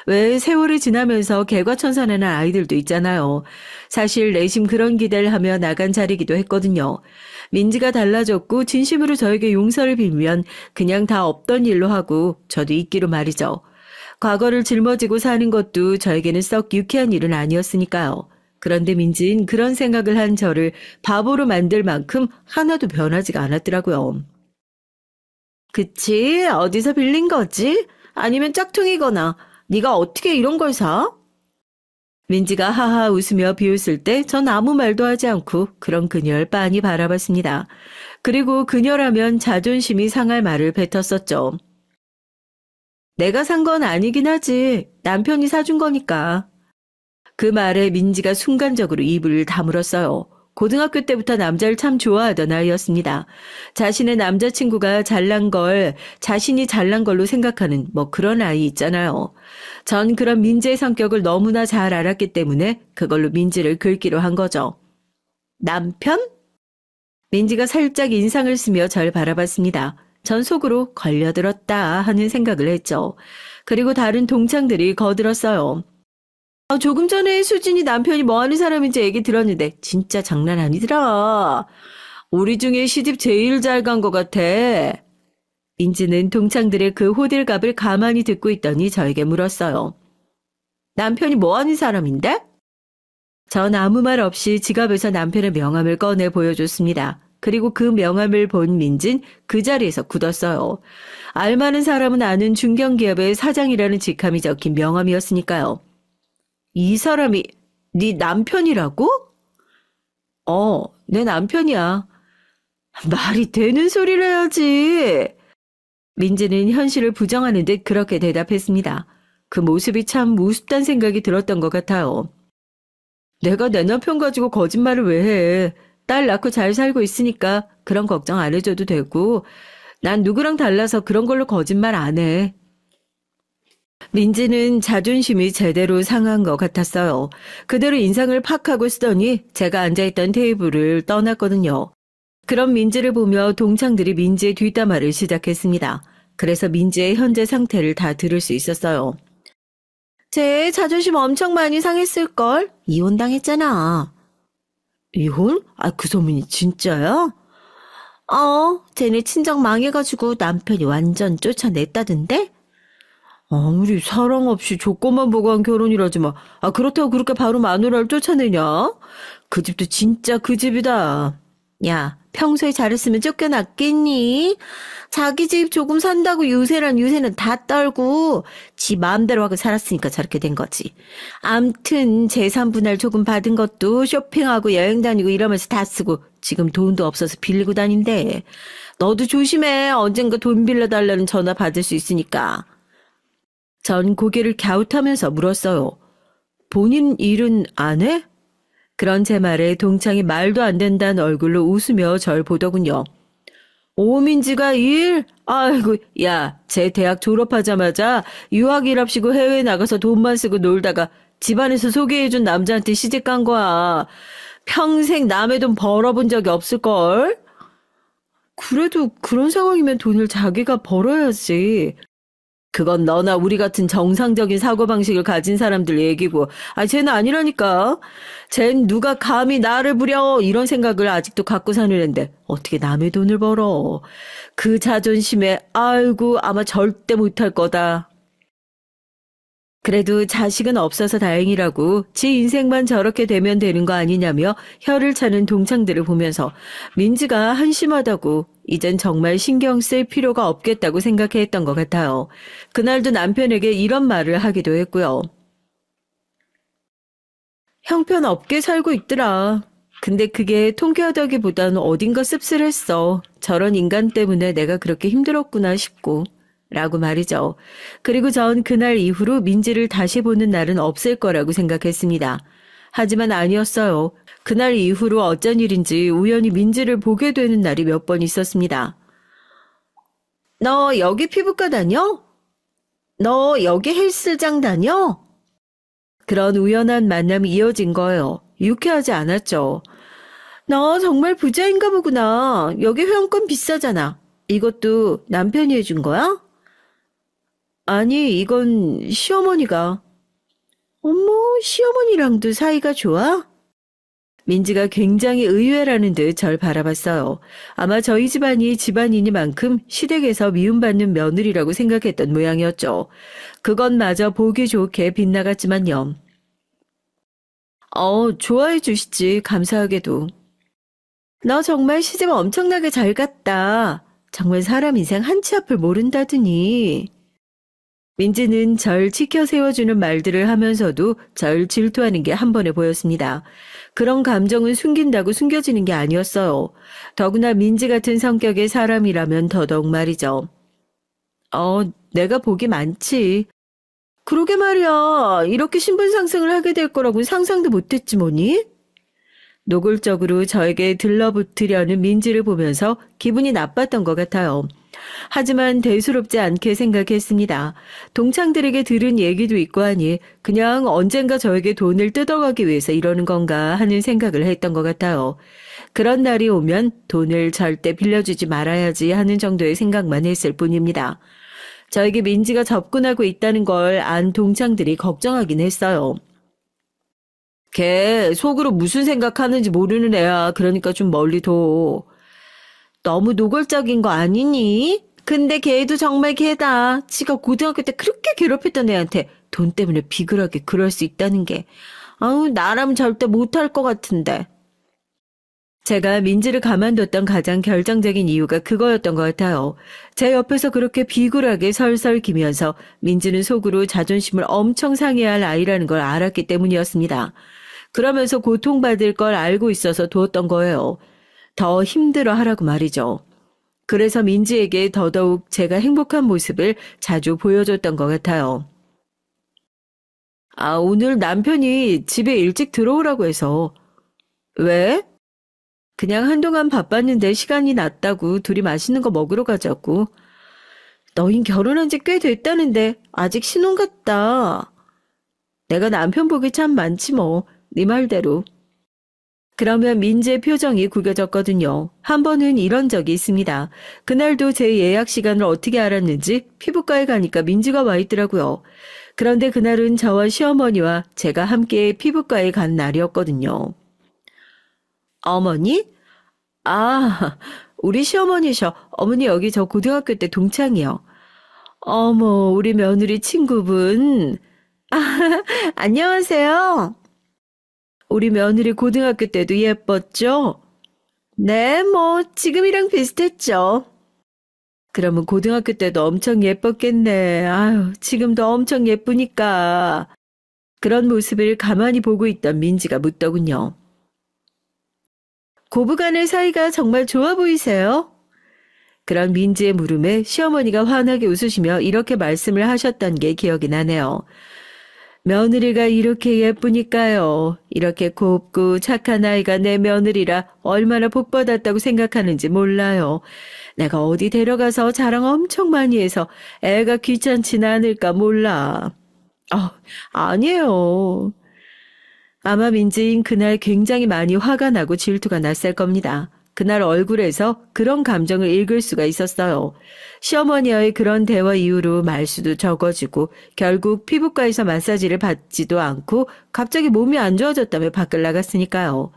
왜 세월이 지나면서 개과천선하는 아이들도 있잖아요. 사실 내심 그런 기대를 하며 나간 자리이기도 했거든요. 민지가 달라졌고 진심으로 저에게 용서를 빌면 그냥 다 없던 일로 하고 저도 있기로 말이죠. 과거를 짊어지고 사는 것도 저에게는 썩 유쾌한 일은 아니었으니까요. 그런데 민지는 그런 생각을 한 저를 바보로 만들 만큼 하나도 변하지가 않았더라고요. 그치? 어디서 빌린 거지? 아니면 짝퉁이거나 네가 어떻게 이런 걸 사? 민지가 하하 웃으며 비웃을 때 전 아무 말도 하지 않고 그런 그녀를 빤히 바라봤습니다. 그리고 그녀라면 자존심이 상할 말을 뱉었었죠. 내가 산 건 아니긴 하지. 남편이 사준 거니까. 그 말에 민지가 순간적으로 입을 다물었어요. 고등학교 때부터 남자를 참 좋아하던 아이였습니다. 자신의 남자친구가 잘난 걸 자신이 잘난 걸로 생각하는 뭐 그런 아이 있잖아요. 전 그런 민지의 성격을 너무나 잘 알았기 때문에 그걸로 민지를 긁기로 한 거죠. 남편? 민지가 살짝 인상을 쓰며 절 바라봤습니다. 전 속으로 걸려들었다 하는 생각을 했죠. 그리고 다른 동창들이 거들었어요. 조금 전에 수진이 남편이 뭐하는 사람인지 얘기 들었는데 진짜 장난 아니더라. 우리 중에 시집 제일 잘 간 것 같아. 민지는 동창들의 그 호들갑을 가만히 듣고 있더니 저에게 물었어요. 남편이 뭐하는 사람인데? 전 아무 말 없이 지갑에서 남편의 명함을 꺼내 보여줬습니다. 그리고 그 명함을 본 민진 그 자리에서 굳었어요. 알만한 사람은 아는 중견기업의 사장이라는 직함이 적힌 명함이었으니까요. 이 사람이 네 남편이라고? 내 남편이야. 말이 되는 소리를 해야지. 민지는 현실을 부정하는 듯 그렇게 대답했습니다. 그 모습이 참 우습단 생각이 들었던 것 같아요. 내가 내 남편 가지고 거짓말을 왜 해. 딸 낳고 잘 살고 있으니까 그런 걱정 안 해줘도 되고 난 누구랑 달라서 그런 걸로 거짓말 안 해. 민지는 자존심이 제대로 상한 것 같았어요. 그대로 인상을 팍 하고 쓰더니 제가 앉아있던 테이블을 떠났거든요. 그런 민지를 보며 동창들이 민지의 뒷담화를 시작했습니다. 그래서 민지의 현재 상태를 다 들을 수 있었어요. 쟤 자존심 엄청 많이 상했을걸? 이혼당했잖아. 이혼? 아, 그 소문이 진짜야? 쟤네 친정 망해가지고 남편이 완전 쫓아냈다던데? 아무리 사랑 없이 조건만 보고 한 결혼이라지만, 그렇다고 그렇게 바로 마누라를 쫓아내냐? 그 집도 진짜 그 집이다. 야, 평소에 잘했으면 쫓겨났겠니? 자기 집 조금 산다고 유세는 다 떨고 지 마음대로 하고 살았으니까 저렇게 된 거지. 암튼 재산 분할 조금 받은 것도 쇼핑하고 여행 다니고 이러면서 다 쓰고 지금 돈도 없어서 빌리고 다닌대. 너도 조심해. 언젠가 돈 빌려달라는 전화 받을 수 있으니까. 전 고개를 갸웃하면서 물었어요. 본인 일은 안 해? 그런 제 말에 동창이 말도 안 된다는 얼굴로 웃으며 절 보더군요. 오민지가 일? 아이고, 야, 쟤 대학 졸업하자마자 유학이랍시고 해외에 나가서 돈만 쓰고 놀다가 집안에서 소개해준 남자한테 시집간 거야. 평생 남의 돈 벌어본 적이 없을걸? 그래도 그런 상황이면 돈을 자기가 벌어야지. 그건 너나 우리 같은 정상적인 사고방식을 가진 사람들 얘기고, 쟤는 아니라니까. 쟨 누가 감히 나를 부려 이런 생각을 아직도 갖고 사는 앤데 어떻게 남의 돈을 벌어. 그 자존심에 아이고 아마 절대 못할 거다. 그래도 자식은 없어서 다행이라고 지 인생만 저렇게 되면 되는 거 아니냐며 혀를 차는 동창들을 보면서 민지가 한심하다고 이젠 정말 신경 쓸 필요가 없겠다고 생각했던 것 같아요. 그날도 남편에게 이런 말을 하기도 했고요. 형편없게 살고 있더라. 근데 그게 통쾌하다기보다는 어딘가 씁쓸했어. 저런 인간 때문에 내가 그렇게 힘들었구나 싶고. 라고 말이죠. 그리고 전 그날 이후로 민지를 다시 보는 날은 없을 거라고 생각했습니다. 하지만 아니었어요. 그날 이후로 어쩐 일인지 우연히 민지를 보게 되는 날이 몇 번 있었습니다. 너 여기 피부과 다녀? 너 여기 헬스장 다녀? 그런 우연한 만남이 이어진 거예요. 유쾌하지 않았죠. 너 정말 부자인가 보구나. 여기 회원권 비싸잖아. 이것도 남편이 해준 거야? 아니, 이건 시어머니가. 어머, 시어머니랑도 사이가 좋아? 민지가 굉장히 의외라는 듯 절 바라봤어요. 아마 저희 집안이 집안이니만큼 시댁에서 미움받는 며느리라고 생각했던 모양이었죠. 그것마저 보기 좋게 빗나갔지만요. 좋아해 주시지, 감사하게도. 너 정말 시집 엄청나게 잘 갔다. 정말 사람 인생 한치 앞을 모른다더니. 민지는 절 지켜 세워주는 말들을 하면서도 절 질투하는 게 한 번에 보였습니다. 그런 감정은 숨긴다고 숨겨지는 게 아니었어요. 더구나 민지 같은 성격의 사람이라면 더더욱 말이죠. 내가 복이 많지. 그러게 말이야. 이렇게 신분 상승을 하게 될 거라고는 상상도 못했지 뭐니? 노골적으로 저에게 들러붙으려는 민지를 보면서 기분이 나빴던 것 같아요. 하지만 대수롭지 않게 생각했습니다. 동창들에게 들은 얘기도 있고 하니 그냥 언젠가 저에게 돈을 뜯어가기 위해서 이러는 건가 하는 생각을 했던 것 같아요. 그런 날이 오면 돈을 절대 빌려주지 말아야지 하는 정도의 생각만 했을 뿐입니다. 저에게 민지가 접근하고 있다는 걸 안 동창들이 걱정하긴 했어요. 걔 속으로 무슨 생각하는지 모르는 애야. 그러니까 좀 멀리 둬. 너무 노골적인 거 아니니? 근데 걔도 정말 걔다. 지가 고등학교 때 그렇게 괴롭혔던 애한테 돈 때문에 비굴하게 그럴 수 있다는 게. 나라면 절대 못할 것 같은데. 제가 민지를 가만뒀던 가장 결정적인 이유가 그거였던 것 같아요. 제 옆에서 그렇게 비굴하게 설설 기면서 민지는 속으로 자존심을 엄청 상해할 아이라는 걸 알았기 때문이었습니다. 그러면서 고통받을 걸 알고 있어서 두었던 거예요. 더 힘들어하라고 말이죠. 그래서 민지에게 더더욱 제가 행복한 모습을 자주 보여줬던 것 같아요. 오늘 남편이 집에 일찍 들어오라고 해서. 왜? 그냥 한동안 바빴는데 시간이 났다고 둘이 맛있는 거 먹으러 가자고. 너흰 결혼한 지 꽤 됐다는데 아직 신혼 같다. 내가 남편 복이 참 많지 뭐. 네 말대로. 그러면 민지의 표정이 구겨졌거든요. 한 번은 이런 적이 있습니다. 그날도 제 예약 시간을 어떻게 알았는지 피부과에 가니까 민지가 와 있더라고요. 그런데 그날은 저와 시어머니와 제가 함께 피부과에 간 날이었거든요. 어머니? 아, 우리 시어머니셔. 어머니 여기 저 고등학교 때 동창이요. 어머, 우리 며느리 친구분. 아, 안녕하세요. 우리 며느리 고등학교 때도 예뻤죠? 네, 뭐 지금이랑 비슷했죠. 그러면 고등학교 때도 엄청 예뻤겠네. 아유, 지금도 엄청 예쁘니까. 그런 모습을 가만히 보고 있던 민지가 묻더군요. 고부간의 사이가 정말 좋아 보이세요? 그런 민지의 물음에 시어머니가 환하게 웃으시며 이렇게 말씀을 하셨던 게 기억이 나네요. 며느리가 이렇게 예쁘니까요. 이렇게 곱고 착한 아이가 내 며느리라 얼마나 복받았다고 생각하는지 몰라요. 내가 어디 데려가서 자랑 엄청 많이 해서 애가 귀찮지는 않을까 몰라. 아니에요. 아마 민지인 그날 굉장히 많이 화가 나고 질투가 났을 겁니다. 그날 얼굴에서 그런 감정을 읽을 수가 있었어요. 시어머니와의 그런 대화 이후로 말수도 적어지고 결국 피부과에서 마사지를 받지도 않고 갑자기 몸이 안 좋아졌다며 밖을 나갔으니까요.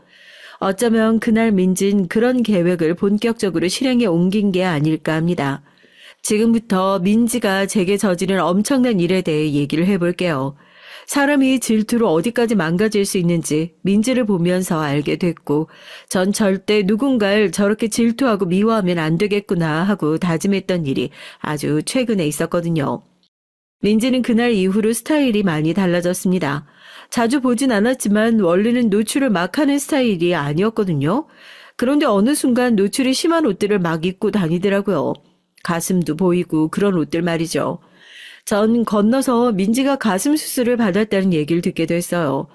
어쩌면 그날 민진 그런 계획을 본격적으로 실행에 옮긴 게 아닐까 합니다. 지금부터 민지가 제게 저지른 엄청난 일에 대해 얘기를 해볼게요. 사람이 질투로 어디까지 망가질 수 있는지 민지를 보면서 알게 됐고 전 절대 누군가를 저렇게 질투하고 미워하면 안 되겠구나 하고 다짐했던 일이 아주 최근에 있었거든요. 민지는 그날 이후로 스타일이 많이 달라졌습니다. 자주 보진 않았지만 원래는 노출을 막 하는 스타일이 아니었거든요. 그런데 어느 순간 노출이 심한 옷들을 막 입고 다니더라고요. 가슴도 보이고 그런 옷들 말이죠. 전 건너서 민지가 가슴 수술을 받았다는 얘기를 듣게 됐어요.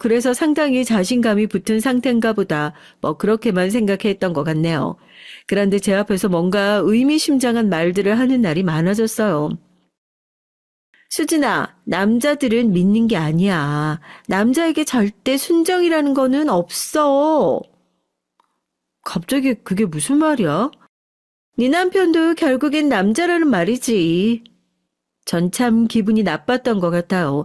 그래서 상당히 자신감이 붙은 상태인가 보다 그렇게만 생각했던 것 같네요. 그런데 제 앞에서 뭔가 의미심장한 말들을 하는 날이 많아졌어요. 수진아, 남자들은 믿는 게 아니야. 남자에게 절대 순정이라는 거는 없어. 갑자기 그게 무슨 말이야? 네 남편도 결국엔 남자라는 말이지. 전 참 기분이 나빴던 것 같아요.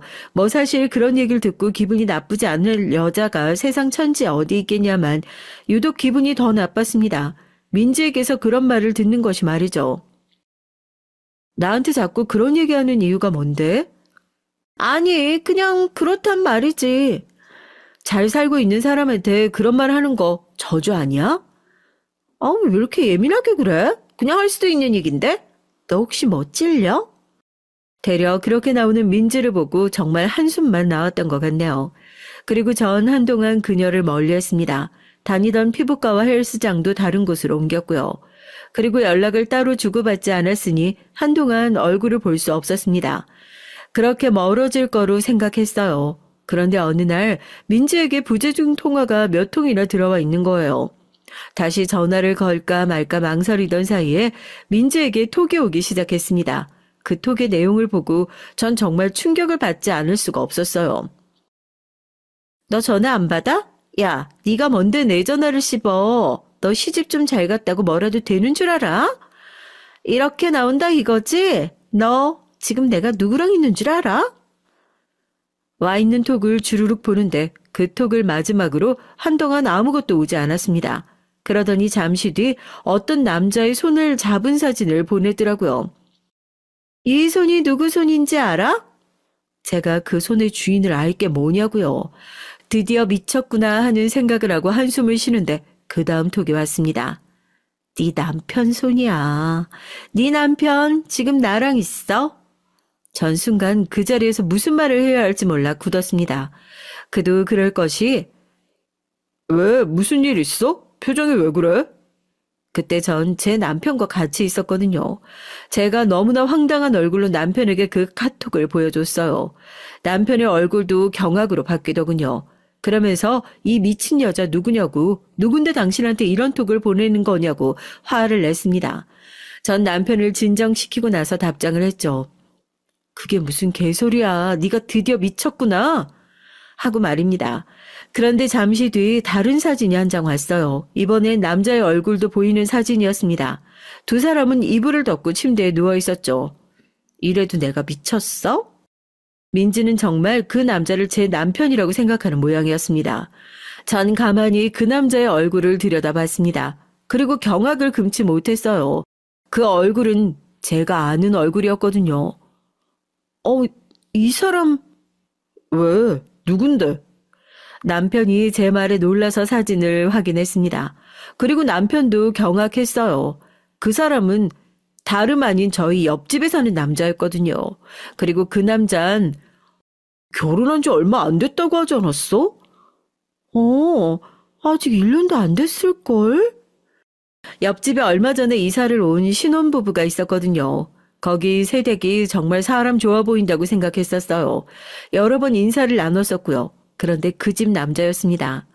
사실 그런 얘기를 듣고 기분이 나쁘지 않을 여자가 세상 천지에 어디 있겠냐만 유독 기분이 더 나빴습니다. 민지에게서 그런 말을 듣는 것이 말이죠. 나한테 자꾸 그런 얘기하는 이유가 뭔데? 아니, 그냥 그렇단 말이지. 잘 살고 있는 사람한테 그런 말 하는 거 저주 아니야? 왜 이렇게 예민하게 그래? 그냥 할 수도 있는 얘긴데? 너 혹시 뭐 찔려? 대려 그렇게 나오는 민지를 보고 정말 한숨만 나왔던 것 같네요. 그리고 전 한동안 그녀를 멀리했습니다. 다니던 피부과와 헬스장도 다른 곳으로 옮겼고요. 그리고 연락을 따로 주고받지 않았으니 한동안 얼굴을 볼 수 없었습니다. 그렇게 멀어질 거로 생각했어요. 그런데 어느 날 민지에게 부재중 통화가 몇 통이나 들어와 있는 거예요. 다시 전화를 걸까 말까 망설이던 사이에 민지에게 톡이 오기 시작했습니다. 그 톡의 내용을 보고 전 정말 충격을 받지 않을 수가 없었어요. 너 전화 안 받아? 야, 네가 뭔데 내 전화를 씹어. 너 시집 좀 잘 갔다고 뭐라도 되는 줄 알아? 이렇게 나온다 이거지? 너 지금 내가 누구랑 있는 줄 알아? 와 있는 톡을 주르륵 보는데 그 톡을 마지막으로 한동안 아무것도 오지 않았습니다. 그러더니 잠시 뒤 어떤 남자의 손을 잡은 사진을 보내더라고요. 이 손이 누구 손인지 알아? 제가 그 손의 주인을 알 게 뭐냐고요. 드디어 미쳤구나 하는 생각을 하고 한숨을 쉬는데 그 다음 톡이 왔습니다. 네 남편 손이야. 네 남편 지금 나랑 있어? 전 순간 그 자리에서 무슨 말을 해야 할지 몰라 굳었습니다. 그도 그럴 것이 왜 무슨 일 있어? 표정이 왜 그래? 그때 전 제 남편과 같이 있었거든요. 제가 너무나 황당한 얼굴로 남편에게 그 카톡을 보여줬어요. 남편의 얼굴도 경악으로 바뀌더군요. 그러면서 이 미친 여자 누구냐고, 누군데 당신한테 이런 톡을 보내는 거냐고 화를 냈습니다. 전 남편을 진정시키고 나서 답장을 했죠. 그게 무슨 개소리야. 네가 드디어 미쳤구나. 하고 말입니다. 그런데 잠시 뒤 다른 사진이 한 장 왔어요. 이번엔 남자의 얼굴도 보이는 사진이었습니다. 두 사람은 이불을 덮고 침대에 누워 있었죠. 이래도 내가 미쳤어? 민지는 정말 그 남자를 제 남편이라고 생각하는 모양이었습니다. 전 가만히 그 남자의 얼굴을 들여다봤습니다. 그리고 경악을 금치 못했어요. 그 얼굴은 제가 아는 얼굴이었거든요. 이 사람... 왜? 누군데? 남편이 제 말에 놀라서 사진을 확인했습니다. 그리고 남편도 경악했어요. 그 사람은 다름 아닌 저희 옆집에 사는 남자였거든요. 그리고 그 남잔 결혼한 지 얼마 안 됐다고 하지 않았어? 아직 1년도 안 됐을걸? 옆집에 얼마 전에 이사를 온 신혼부부가 있었거든요. 거기 새댁이 정말 사람 좋아 보인다고 생각했었어요. 여러 번 인사를 나눴었고요. 그런데 그 집 남자였습니다.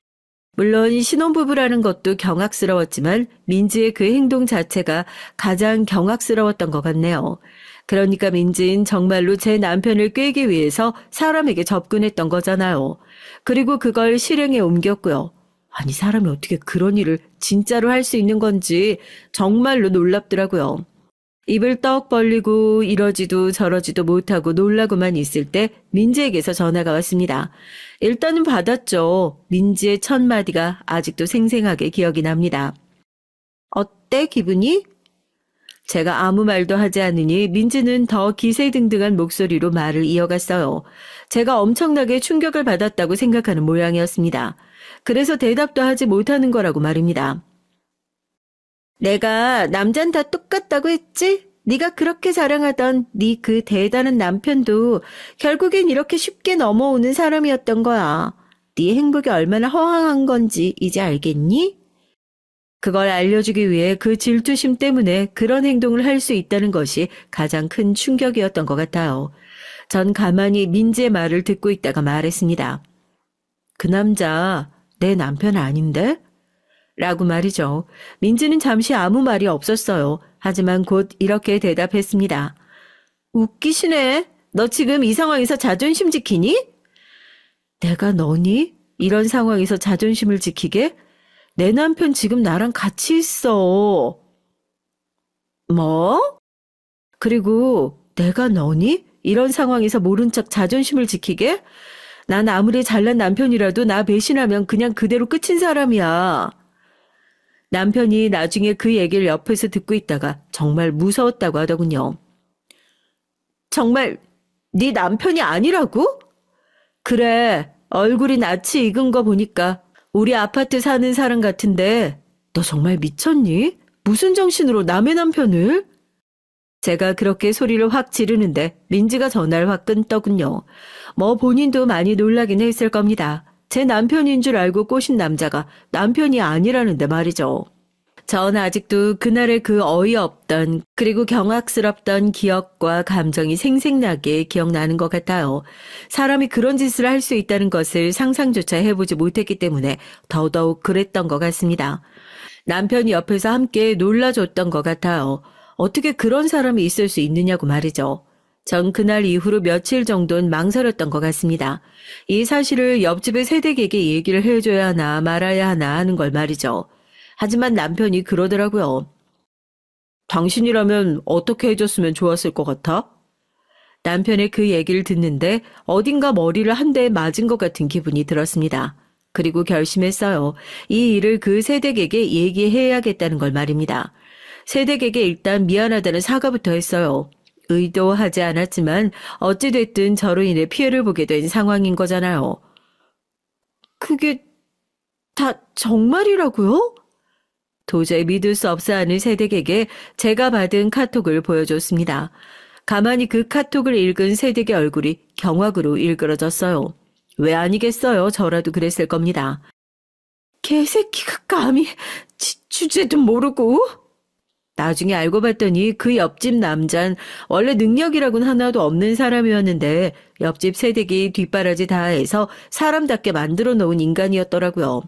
물론 신혼부부라는 것도 경악스러웠지만 민지의 그 행동 자체가 가장 경악스러웠던 것 같네요. 그러니까 민지는 정말로 제 남편을 꿰기 위해서 사람에게 접근했던 거잖아요. 그리고 그걸 실행에 옮겼고요. 아니 사람이 어떻게 그런 일을 진짜로 할 수 있는 건지 정말로 놀랍더라고요. 입을 떡 벌리고 이러지도 저러지도 못하고 놀라고만 있을 때 민지에게서 전화가 왔습니다. 일단은 받았죠. 민지의 첫 마디가 아직도 생생하게 기억이 납니다. 어때 기분이? 제가 아무 말도 하지 않으니 민지는 더 기세등등한 목소리로 말을 이어갔어요. 제가 엄청나게 충격을 받았다고 생각하는 모양이었습니다. 그래서 대답도 하지 못하는 거라고 말입니다. 내가 남잔 다 똑같다고 했지? 네가 그렇게 자랑하던 네 그 대단한 남편도 결국엔 이렇게 쉽게 넘어오는 사람이었던 거야. 네 행복이 얼마나 허황한 건지 이제 알겠니? 그걸 알려주기 위해 그 질투심 때문에 그런 행동을 할 수 있다는 것이 가장 큰 충격이었던 것 같아요. 전 가만히 민지의 말을 듣고 있다가 말했습니다. 그 남자 내 남편 아닌데? 라고 말이죠. 민지는 잠시 아무 말이 없었어요. 하지만 곧 이렇게 대답했습니다. 웃기시네. 너 지금 이 상황에서 자존심 지키니? 내가 너니? 이런 상황에서 자존심을 지키게? 내 남편 지금 나랑 같이 있어. 뭐? 그리고 내가 너니? 이런 상황에서 모른 척 자존심을 지키게? 난 아무리 잘난 남편이라도 나 배신하면 그냥 그대로 끝인 사람이야. 남편이 나중에 그 얘기를 옆에서 듣고 있다가 정말 무서웠다고 하더군요. 정말 네 남편이 아니라고? 그래, 얼굴이 낯이 익은 거 보니까 우리 아파트 사는 사람 같은데 너 정말 미쳤니? 무슨 정신으로 남의 남편을? 제가 그렇게 소리를 확 지르는데 민지가 전화를 확 끊더군요. 뭐 본인도 많이 놀라긴 했을 겁니다. 제 남편인 줄 알고 꼬신 남자가 남편이 아니라는데 말이죠. 전 아직도 그날의 그 어이없던 그리고 경악스럽던 기억과 감정이 생생나게 기억나는 것 같아요. 사람이 그런 짓을 할 수 있다는 것을 상상조차 해보지 못했기 때문에 더더욱 그랬던 것 같습니다. 남편이 옆에서 함께 놀라줬던 것 같아요. 어떻게 그런 사람이 있을 수 있느냐고 말이죠. 전 그날 이후로 며칠 정도는 망설였던 것 같습니다. 이 사실을 옆집의 새댁에게 얘기를 해줘야 하나 말아야 하나 하는 걸 말이죠. 하지만 남편이 그러더라고요. 당신이라면 어떻게 해줬으면 좋았을 것 같아? 남편의 그 얘기를 듣는데 어딘가 머리를 한 대 맞은 것 같은 기분이 들었습니다. 그리고 결심했어요. 이 일을 그 새댁에게 얘기해야겠다는 걸 말입니다. 새댁에게 일단 미안하다는 사과부터 했어요. 의도하지 않았지만 어찌됐든 저로 인해 피해를 보게 된 상황인 거잖아요. 그게 다 정말이라고요? 도저히 믿을 수 없어 하는 새댁에게 제가 받은 카톡을 보여줬습니다. 가만히 그 카톡을 읽은 새댁의 얼굴이 경악으로 일그러졌어요. 왜 아니겠어요? 저라도 그랬을 겁니다. 개새끼가 감히 주제도 모르고? 나중에 알고 봤더니 그 옆집 남잔 원래 능력이라고는 하나도 없는 사람이었는데 옆집 새댁이 뒷바라지 다해서 사람답게 만들어 놓은 인간이었더라고요.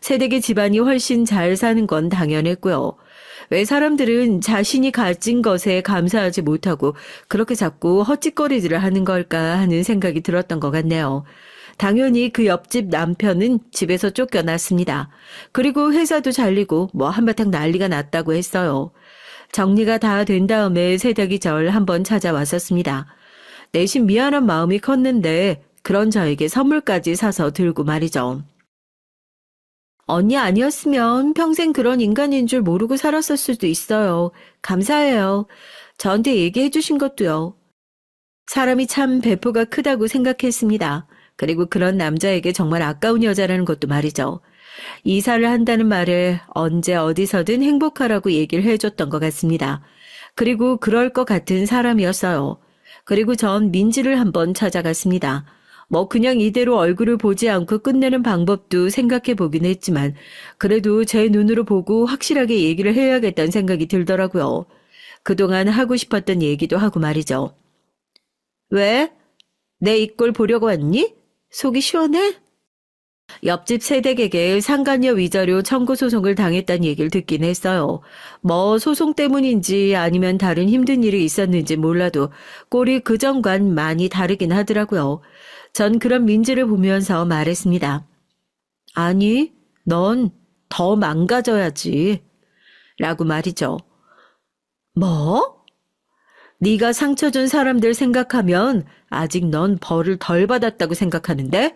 새댁의 집안이 훨씬 잘 사는 건 당연했고요. 왜 사람들은 자신이 가진 것에 감사하지 못하고 그렇게 자꾸 헛짓거리들을 하는 걸까 하는 생각이 들었던 것 같네요. 당연히 그 옆집 남편은 집에서 쫓겨났습니다. 그리고 회사도 잘리고 뭐 한바탕 난리가 났다고 했어요. 정리가 다 된 다음에 새댁이 절 한번 찾아왔었습니다. 내심 미안한 마음이 컸는데 그런 저에게 선물까지 사서 들고 말이죠. 언니 아니었으면 평생 그런 인간인 줄 모르고 살았을 수도 있어요. 감사해요. 저한테 얘기해 주신 것도요. 사람이 참 배포가 크다고 생각했습니다. 그리고 그런 남자에게 정말 아까운 여자라는 것도 말이죠. 이사를 한다는 말에 언제 어디서든 행복하라고 얘기를 해줬던 것 같습니다. 그리고 그럴 것 같은 사람이었어요. 그리고 전 민지를 한번 찾아갔습니다. 뭐 그냥 이대로 얼굴을 보지 않고 끝내는 방법도 생각해 보긴 했지만 그래도 제 눈으로 보고 확실하게 얘기를 해야겠다는 생각이 들더라고요. 그동안 하고 싶었던 얘기도 하고 말이죠. 왜? 내 이 꼴 보려고 왔니? 속이 시원해? 옆집 새댁에게 상간녀 위자료 청구 소송을 당했다는 얘기를 듣긴 했어요. 뭐 소송 때문인지 아니면 다른 힘든 일이 있었는지 몰라도 꼴이 그전과는 많이 다르긴 하더라고요. 전 그런 민지를 보면서 말했습니다. 아니, 넌 더 망가져야지. 라고 말이죠. 뭐? 네가 상처 준 사람들 생각하면 아직 넌 벌을 덜 받았다고 생각하는데?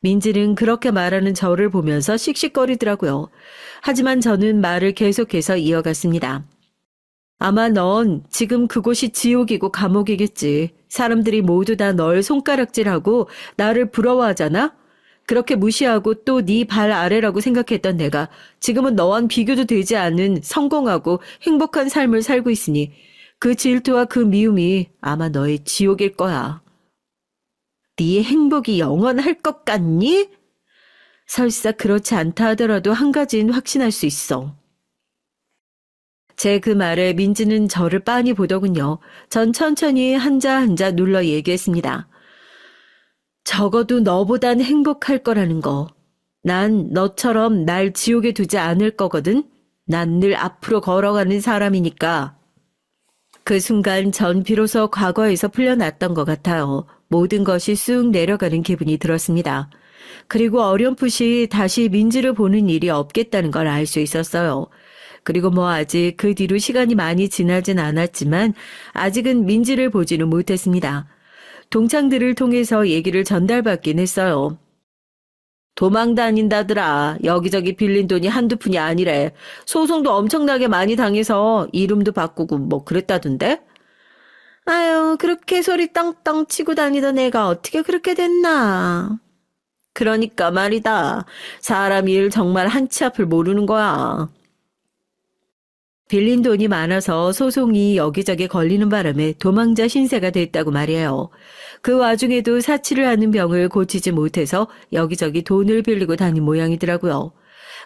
민지는 그렇게 말하는 저를 보면서 씩씩거리더라고요. 하지만 저는 말을 계속해서 이어갔습니다. 아마 넌 지금 그곳이 지옥이고 감옥이겠지. 사람들이 모두 다 널 손가락질하고 나를 부러워하잖아? 그렇게 무시하고 또 네 발 아래라고 생각했던 내가 지금은 너와는 비교도 되지 않은 성공하고 행복한 삶을 살고 있으니 그 질투와 그 미움이 아마 너의 지옥일 거야. 네 행복이 영원할 것 같니? 설사 그렇지 않다 하더라도 한 가지는 확신할 수 있어. 제 그 말에 민지는 저를 빤히 보더군요. 전 천천히 한자 한자 눌러 얘기했습니다. 적어도 너보단 행복할 거라는 거. 난 너처럼 날 지옥에 두지 않을 거거든. 난 늘 앞으로 걸어가는 사람이니까. 그 순간 전 비로소 과거에서 풀려났던 것 같아요. 모든 것이 쑥 내려가는 기분이 들었습니다. 그리고 어렴풋이 다시 민지를 보는 일이 없겠다는 걸 알 수 있었어요. 그리고 뭐 아직 그 뒤로 시간이 많이 지나진 않았지만 아직은 민지를 보지는 못했습니다. 동창들을 통해서 얘기를 전달받긴 했어요. 도망 다닌다더라. 여기저기 빌린 돈이 한두 푼이 아니래. 소송도 엄청나게 많이 당해서 이름도 바꾸고 뭐 그랬다던데? 아유, 그렇게 소리 땅땅 치고 다니던 애가 어떻게 그렇게 됐나. 그러니까 말이다. 사람 일 정말 한치 앞을 모르는 거야. 빌린 돈이 많아서 소송이 여기저기 걸리는 바람에 도망자 신세가 됐다고 말이에요. 그 와중에도 사치를 하는 병을 고치지 못해서 여기저기 돈을 빌리고 다닌 모양이더라고요.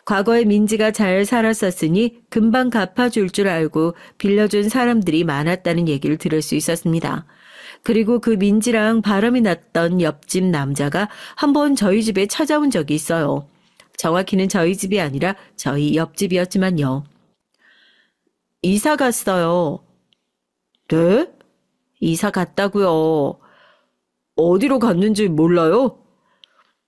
과거에 민지가 잘 살았었으니 금방 갚아줄 줄 알고 빌려준 사람들이 많았다는 얘기를 들을 수 있었습니다. 그리고 그 민지랑 바람이 났던 옆집 남자가 한번 저희 집에 찾아온 적이 있어요. 정확히는 저희 집이 아니라 저희 옆집이었지만요. 이사 갔어요. 네? 이사 갔다고요. 어디로 갔는지 몰라요?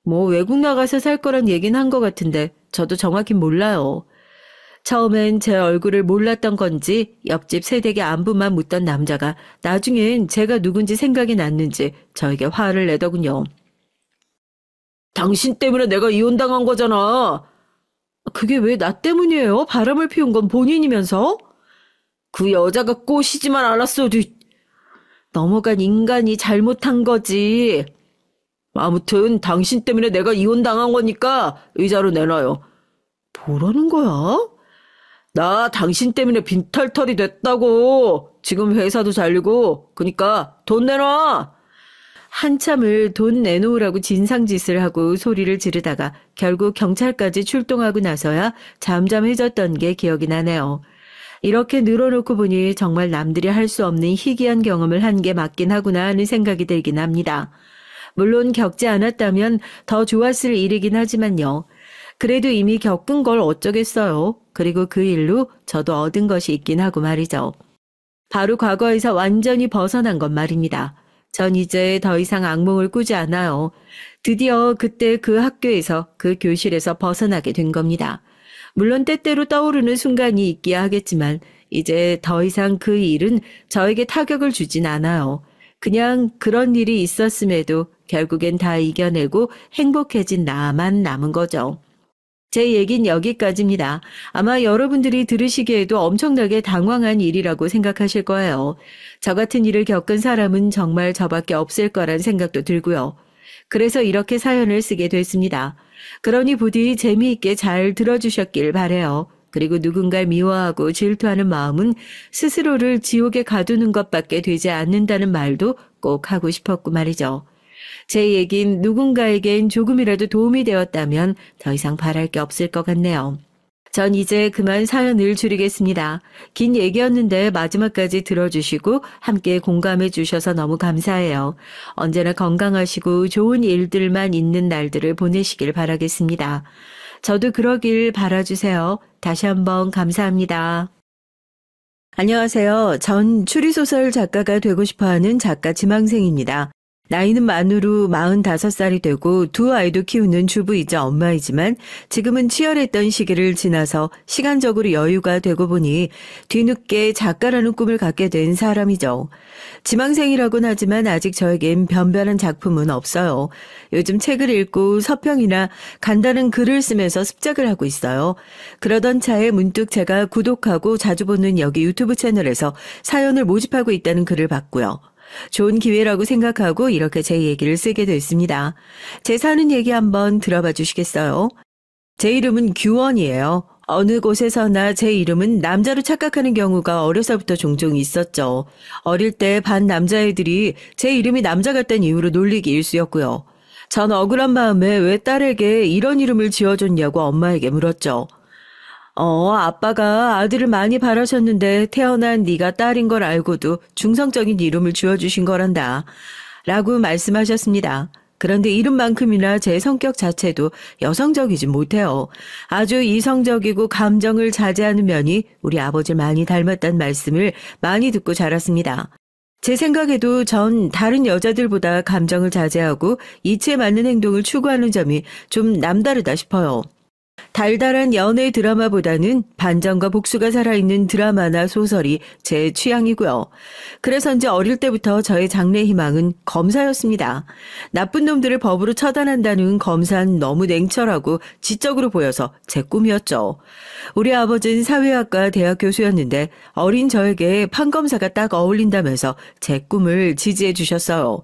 뭐 외국 나가서 살 거란 얘기는 한 것 같은데 저도 정확히 몰라요. 처음엔 제 얼굴을 몰랐던 건지 옆집 새댁의 안부만 묻던 남자가 나중엔 제가 누군지 생각이 났는지 저에게 화를 내더군요. 당신 때문에 내가 이혼당한 거잖아. 그게 왜 나 때문이에요? 바람을 피운 건 본인이면서? 그 여자가 꼬시지만 않았어도 넘어간 인간이 잘못한 거지. 아무튼 당신 때문에 내가 이혼당한 거니까 의자로 내놔요. 뭐라는 거야? 나 당신 때문에 빈털털이 됐다고. 지금 회사도 잘리고 그니까 돈 내놔. 한참을 돈 내놓으라고 진상짓을 하고 소리를 지르다가 결국 경찰까지 출동하고 나서야 잠잠해졌던 게 기억이 나네요. 이렇게 늘어놓고 보니 정말 남들이 할 수 없는 희귀한 경험을 한 게 맞긴 하구나 하는 생각이 들긴 합니다. 물론 겪지 않았다면 더 좋았을 일이긴 하지만요. 그래도 이미 겪은 걸 어쩌겠어요. 그리고 그 일로 저도 얻은 것이 있긴 하고 말이죠. 바로 과거에서 완전히 벗어난 건 말입니다. 전 이제 더 이상 악몽을 꾸지 않아요. 드디어 그때 그 학교에서 그 교실에서 벗어나게 된 겁니다. 물론 때때로 떠오르는 순간이 있기야 하겠지만 이제 더 이상 그 일은 저에게 타격을 주진 않아요. 그냥 그런 일이 있었음에도 결국엔 다 이겨내고 행복해진 나만 남은 거죠. 제 얘긴 여기까지입니다. 아마 여러분들이 들으시기에도 엄청나게 당황한 일이라고 생각하실 거예요. 저 같은 일을 겪은 사람은 정말 저밖에 없을 거란 생각도 들고요. 그래서 이렇게 사연을 쓰게 됐습니다. 그러니 부디 재미있게 잘 들어주셨길 바래요. 그리고 누군가를 미워하고 질투하는 마음은 스스로를 지옥에 가두는 것밖에 되지 않는다는 말도 꼭 하고 싶었고 말이죠. 제 얘긴 누군가에겐 조금이라도 도움이 되었다면 더 이상 바랄 게 없을 것 같네요. 전 이제 그만 사연을 줄이겠습니다. 긴 얘기였는데 마지막까지 들어주시고 함께 공감해 주셔서 너무 감사해요. 언제나 건강하시고 좋은 일들만 있는 날들을 보내시길 바라겠습니다. 저도 그러길 바라주세요. 다시 한번 감사합니다. 안녕하세요. 전 추리소설 작가가 되고 싶어하는 작가 지망생입니다. 나이는 만으로 45살이 되고 두 아이도 키우는 주부이자 엄마이지만 지금은 치열했던 시기를 지나서 시간적으로 여유가 되고 보니 뒤늦게 작가라는 꿈을 갖게 된 사람이죠. 지망생이라고는 하지만 아직 저에겐 변변한 작품은 없어요. 요즘 책을 읽고 서평이나 간단한 글을 쓰면서 습작을 하고 있어요. 그러던 차에 문득 제가 구독하고 자주 보는 여기 유튜브 채널에서 사연을 모집하고 있다는 글을 봤고요. 좋은 기회라고 생각하고 이렇게 제 얘기를 쓰게 됐습니다. 제 사는 얘기 한번 들어봐 주시겠어요? 제 이름은 규원이에요. 어느 곳에서나 제 이름은 남자로 착각하는 경우가 어려서부터 종종 있었죠. 어릴 때 반 남자애들이 제 이름이 남자 같다는 이유로 놀리기 일쑤였고요. 전 억울한 마음에 왜 딸에게 이런 이름을 지어줬냐고 엄마에게 물었죠. 아빠가 아들을 많이 바라셨는데 태어난 네가 딸인 걸 알고도 중성적인 이름을 지어주신 거란다. 라고 말씀하셨습니다. 그런데 이름만큼이나 제 성격 자체도 여성적이지 못해요. 아주 이성적이고 감정을 자제하는 면이 우리 아버지를 많이 닮았다는 말씀을 많이 듣고 자랐습니다. 제 생각에도 전 다른 여자들보다 감정을 자제하고 이치에 맞는 행동을 추구하는 점이 좀 남다르다 싶어요. 달달한 연애 드라마보다는 반전과 복수가 살아있는 드라마나 소설이 제 취향이고요. 그래서인지 어릴 때부터 저의 장래 희망은 검사였습니다. 나쁜 놈들을 법으로 처단한다는 검사는 너무 냉철하고 지적으로 보여서 제 꿈이었죠. 우리 아버지는 사회학과 대학 교수였는데 어린 저에게 판검사가 딱 어울린다면서 제 꿈을 지지해 주셨어요.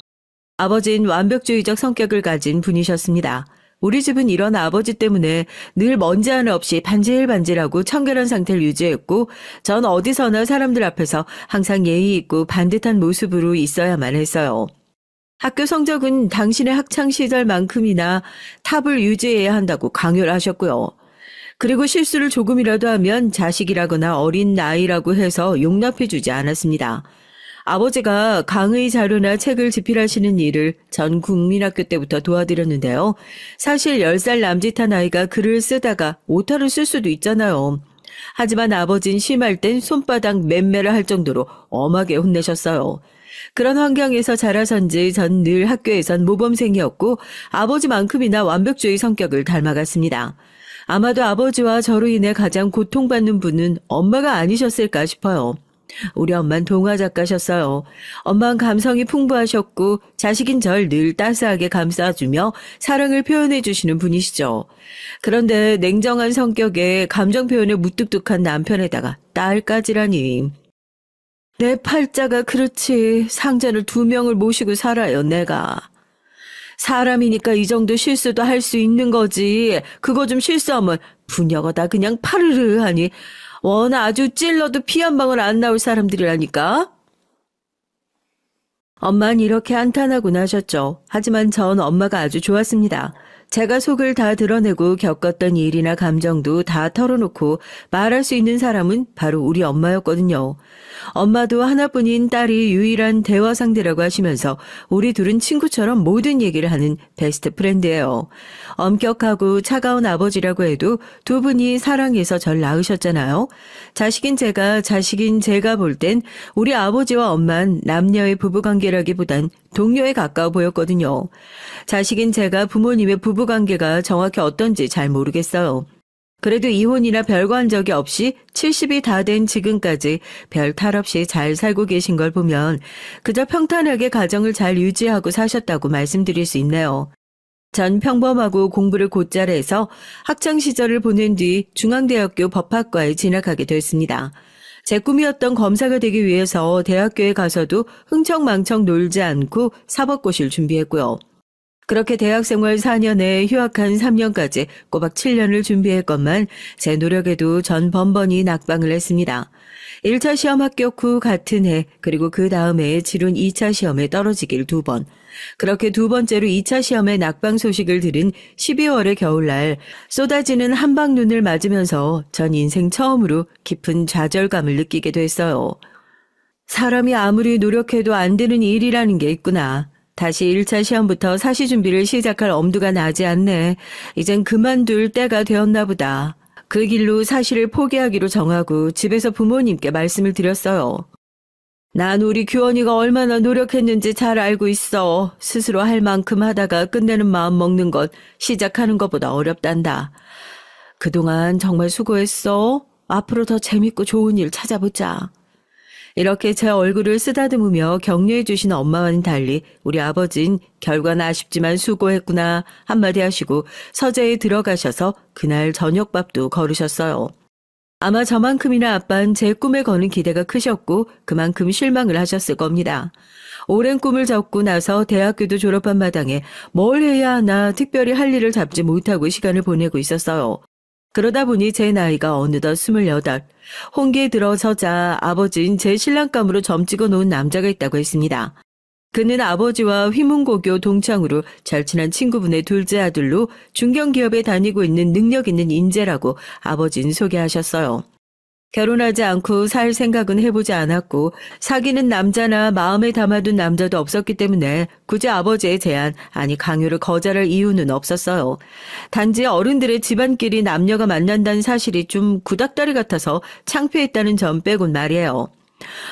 아버지는 완벽주의적 성격을 가진 분이셨습니다. 우리 집은 이런 아버지 때문에 늘 먼지 하나 없이 반질반질하고 청결한 상태를 유지했고 전 어디서나 사람들 앞에서 항상 예의 있고 반듯한 모습으로 있어야만 했어요. 학교 성적은 당신의 학창시절만큼이나 탑을 유지해야 한다고 강요를 하셨고요. 그리고 실수를 조금이라도 하면 자식이라거나 어린 나이라고 해서 용납해주지 않았습니다. 아버지가 강의 자료나 책을 집필하시는 일을 전 국민학교 때부터 도와드렸는데요. 사실 10살 남짓한 아이가 글을 쓰다가 오타를 쓸 수도 있잖아요. 하지만 아버지는 심할 땐 손바닥 맴매를 할 정도로 엄하게 혼내셨어요. 그런 환경에서 자라선지 전 늘 학교에선 모범생이었고 아버지만큼이나 완벽주의 성격을 닮아갔습니다. 아마도 아버지와 저로 인해 가장 고통받는 분은 엄마가 아니셨을까 싶어요. 우리 엄만 동화 작가셨어요. 엄만 감성이 풍부하셨고 자식인 절 늘 따스하게 감싸주며 사랑을 표현해 주시는 분이시죠. 그런데 냉정한 성격에 감정 표현에 무뚝뚝한 남편에다가 딸까지라니. 내 팔자가 그렇지 상자를 2명을 모시고 살아요 내가. 사람이니까 이 정도 실수도 할 수 있는 거지. 그거 좀 실수하면 분녀가 그냥 파르르 하니 워낙 아주 찔러도 피 한 방울 안 나올 사람들이라니까. 엄마는 이렇게 한탄하고 나셨죠. 하지만 전 엄마가 아주 좋았습니다. 제가 속을 다 드러내고 겪었던 일이나 감정도 다 털어놓고 말할 수 있는 사람은 바로 우리 엄마였거든요. 엄마도 하나뿐인 딸이 유일한 대화 상대라고 하시면서 우리 둘은 친구처럼 모든 얘기를 하는 베스트 프렌드예요. 엄격하고 차가운 아버지라고 해도 두 분이 사랑해서 절 낳으셨잖아요. 자식인 제가 볼 땐 우리 아버지와 엄만 남녀의 부부관계라기보단 동료에 가까워 보였거든요. 자식인 제가 부모님의 부부관계가 정확히 어떤지 잘 모르겠어요. 그래도 이혼이나 별거 한 적이 없이 70이 다 된 지금까지 별 탈 없이 잘 살고 계신 걸 보면 그저 평탄하게 가정을 잘 유지하고 사셨다고 말씀드릴 수 있네요. 전 평범하고 공부를 곧잘 해서 학창시절을 보낸 뒤 중앙대학교 법학과에 진학하게 됐습니다. 제 꿈이었던 검사가 되기 위해서 대학교에 가서도 흥청망청 놀지 않고 사법고시를 준비했고요. 그렇게 대학생활 4년에 휴학한 3년까지 꼬박 7년을 준비했건만 제 노력에도 전 번번이 낙방을 했습니다. 1차 시험 합격 후 같은 해 그리고 그 다음 해에 치룬 2차 시험에 떨어지길 2번. 그렇게 두 번째로 2차 시험의 낙방 소식을 들은 12월의 겨울날 쏟아지는 한방눈을 맞으면서 전 인생 처음으로 깊은 좌절감을 느끼게 됐어요. 사람이 아무리 노력해도 안 되는 일이라는 게 있구나. 다시 1차 시험부터 사시 준비를 시작할 엄두가 나지 않네. 이젠 그만둘 때가 되었나 보다. 그 길로 사시를 포기하기로 정하고 집에서 부모님께 말씀을 드렸어요. 난 우리 규원이가 얼마나 노력했는지 잘 알고 있어. 스스로 할 만큼 하다가 끝내는 마음 먹는 것 시작하는 것보다 어렵단다. 그동안 정말 수고했어. 앞으로 더 재밌고 좋은 일 찾아보자. 이렇게 제 얼굴을 쓰다듬으며 격려해 주신 엄마와는 달리 우리 아버진 결과는 아쉽지만 수고했구나 한마디 하시고 서재에 들어가셔서 그날 저녁밥도 거르셨어요. 아마 저만큼이나 아빠는 제 꿈에 거는 기대가 크셨고 그만큼 실망을 하셨을 겁니다. 오랜 꿈을 접고 나서 대학교도 졸업한 마당에 뭘 해야 하나 특별히 할 일을 잡지 못하고 시간을 보내고 있었어요. 그러다 보니 제 나이가 어느덧 28. 홍기에 들어서자 아버지는 제 신랑감으로 점 찍어 놓은 남자가 있다고 했습니다. 그는 아버지와 휘문고교 동창으로 절친한 친구분의 둘째 아들로 중견기업에 다니고 있는 능력 있는 인재라고 아버지는 소개하셨어요. 결혼하지 않고 살 생각은 해보지 않았고 사귀는 남자나 마음에 담아둔 남자도 없었기 때문에 굳이 아버지의 제안 아니 강요를 거절할 이유는 없었어요. 단지 어른들의 집안끼리 남녀가 만난다는 사실이 좀 구닥다리 같아서 창피했다는 점 빼곤 말이에요.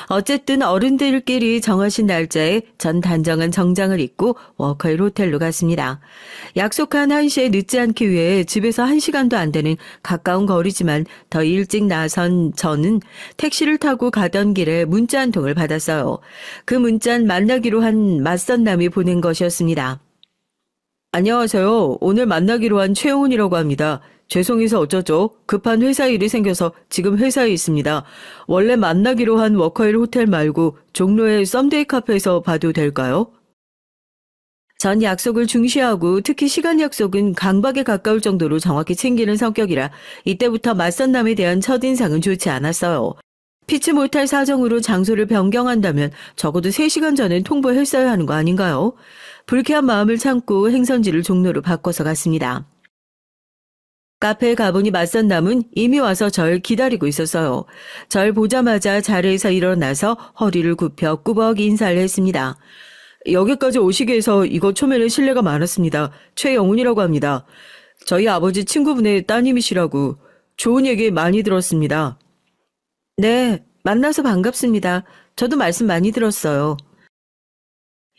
어쨌든 어른들끼리 정하신 날짜에 전 단정한 정장을 입고 워커힐 호텔로 갔습니다. 약속한 1시에 늦지 않기 위해 집에서 1시간도 안 되는 가까운 거리지만 더 일찍 나선 저는 택시를 타고 가던 길에 문자 한 통을 받았어요. 그 문자는 만나기로 한 맞선 남이 보낸 것이었습니다. 안녕하세요. 오늘 만나기로 한 최영훈이라고 합니다. 죄송해서 어쩌죠? 급한 회사 일이 생겨서 지금 회사에 있습니다. 원래 만나기로 한 워커힐 호텔 말고 종로의 썸데이 카페에서 봐도 될까요? 전 약속을 중시하고 특히 시간 약속은 강박에 가까울 정도로 정확히 챙기는 성격이라 이때부터 맞선남에 대한 첫인상은 좋지 않았어요. 피치 못할 사정으로 장소를 변경한다면 적어도 3시간 전엔 통보했어야 하는 거 아닌가요? 불쾌한 마음을 참고 행선지를 종로로 바꿔서 갔습니다. 카페에 가보니 맞선남은 이미 와서 절 기다리고 있었어요. 절 보자마자 자리에서 일어나서 허리를 굽혀 꾸벅 인사를 했습니다. 여기까지 오시게 해서 이거 초면에 실례가 많았습니다. 최영훈이라고 합니다. 저희 아버지 친구분의 따님이시라고 좋은 얘기 많이 들었습니다. 네, 만나서 반갑습니다. 저도 말씀 많이 들었어요.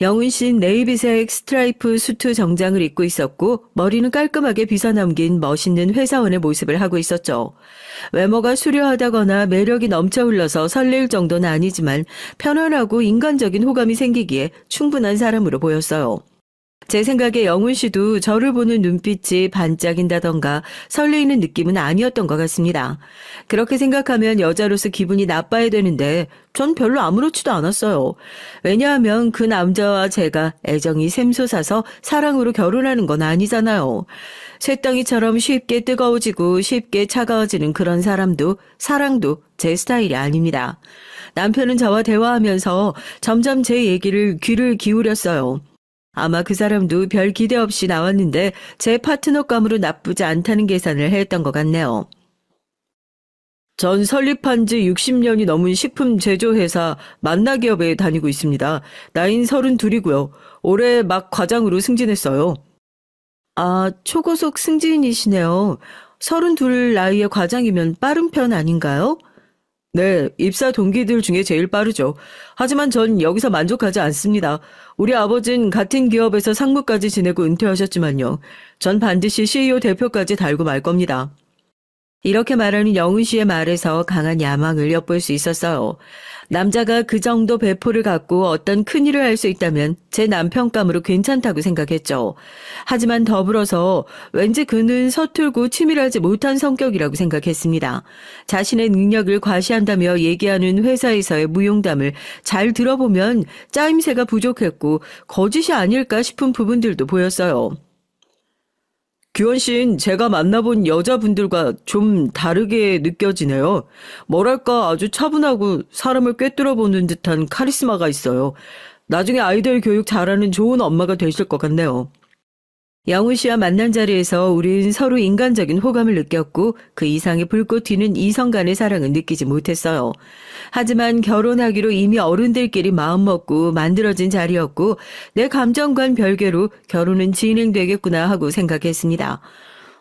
영훈 씨는 네이비색 스트라이프 수트 정장을 입고 있었고 머리는 깔끔하게 빗어넘긴 멋있는 회사원의 모습을 하고 있었죠. 외모가 수려하다거나 매력이 넘쳐 흘러서 설렐 정도는 아니지만 편안하고 인간적인 호감이 생기기에 충분한 사람으로 보였어요. 제 생각에 영훈 씨도 저를 보는 눈빛이 반짝인다던가 설레이는 느낌은 아니었던 것 같습니다. 그렇게 생각하면 여자로서 기분이 나빠야 되는데 전 별로 아무렇지도 않았어요. 왜냐하면 그 남자와 제가 애정이 샘솟아서 사랑으로 결혼하는 건 아니잖아요. 쇳덩이처럼 쉽게 뜨거워지고 쉽게 차가워지는 그런 사랑도 제 스타일이 아닙니다. 남편은 저와 대화하면서 점점 제 얘기를 귀를 기울였어요. 아마 그 사람도 별 기대 없이 나왔는데 제 파트너감으로 나쁘지 않다는 계산을 했던 것 같네요. 전 설립한 지 60년이 넘은 식품 제조회사 만나기업에 다니고 있습니다. 나이는 32이고요. 올해 막 과장으로 승진했어요. 아, 초고속 승진이시네요. 32 나이에 과장이면 빠른 편 아닌가요? 네, 입사 동기들 중에 제일 빠르죠. 하지만 전 여기서 만족하지 않습니다. 우리 아버진 같은 기업에서 상무까지 지내고 은퇴하셨지만요. 전 반드시 CEO 대표까지 달고 말 겁니다. 이렇게 말하는 영훈 씨의 말에서 강한 야망을 엿볼 수 있었어요. 남자가 그 정도 배포를 갖고 어떤 큰일을 할 수 있다면 제 남편감으로 괜찮다고 생각했죠. 하지만 더불어서 왠지 그는 서툴고 치밀하지 못한 성격이라고 생각했습니다. 자신의 능력을 과시한다며 얘기하는 회사에서의 무용담을 잘 들어보면 짜임새가 부족했고 거짓이 아닐까 싶은 부분들도 보였어요. 규원 씨는 제가 만나본 여자분들과 좀 다르게 느껴지네요. 뭐랄까 아주 차분하고 사람을 꿰뚫어보는 듯한 카리스마가 있어요. 나중에 아이들 교육 잘하는 좋은 엄마가 되실 것 같네요. 영훈 씨와 만난 자리에서 우린 서로 인간적인 호감을 느꼈고 그 이상의 불꽃 튀는 이성 간의 사랑은 느끼지 못했어요. 하지만 결혼하기로 이미 어른들끼리 마음먹고 만들어진 자리였고 내 감정과는 별개로 결혼은 진행되겠구나 하고 생각했습니다.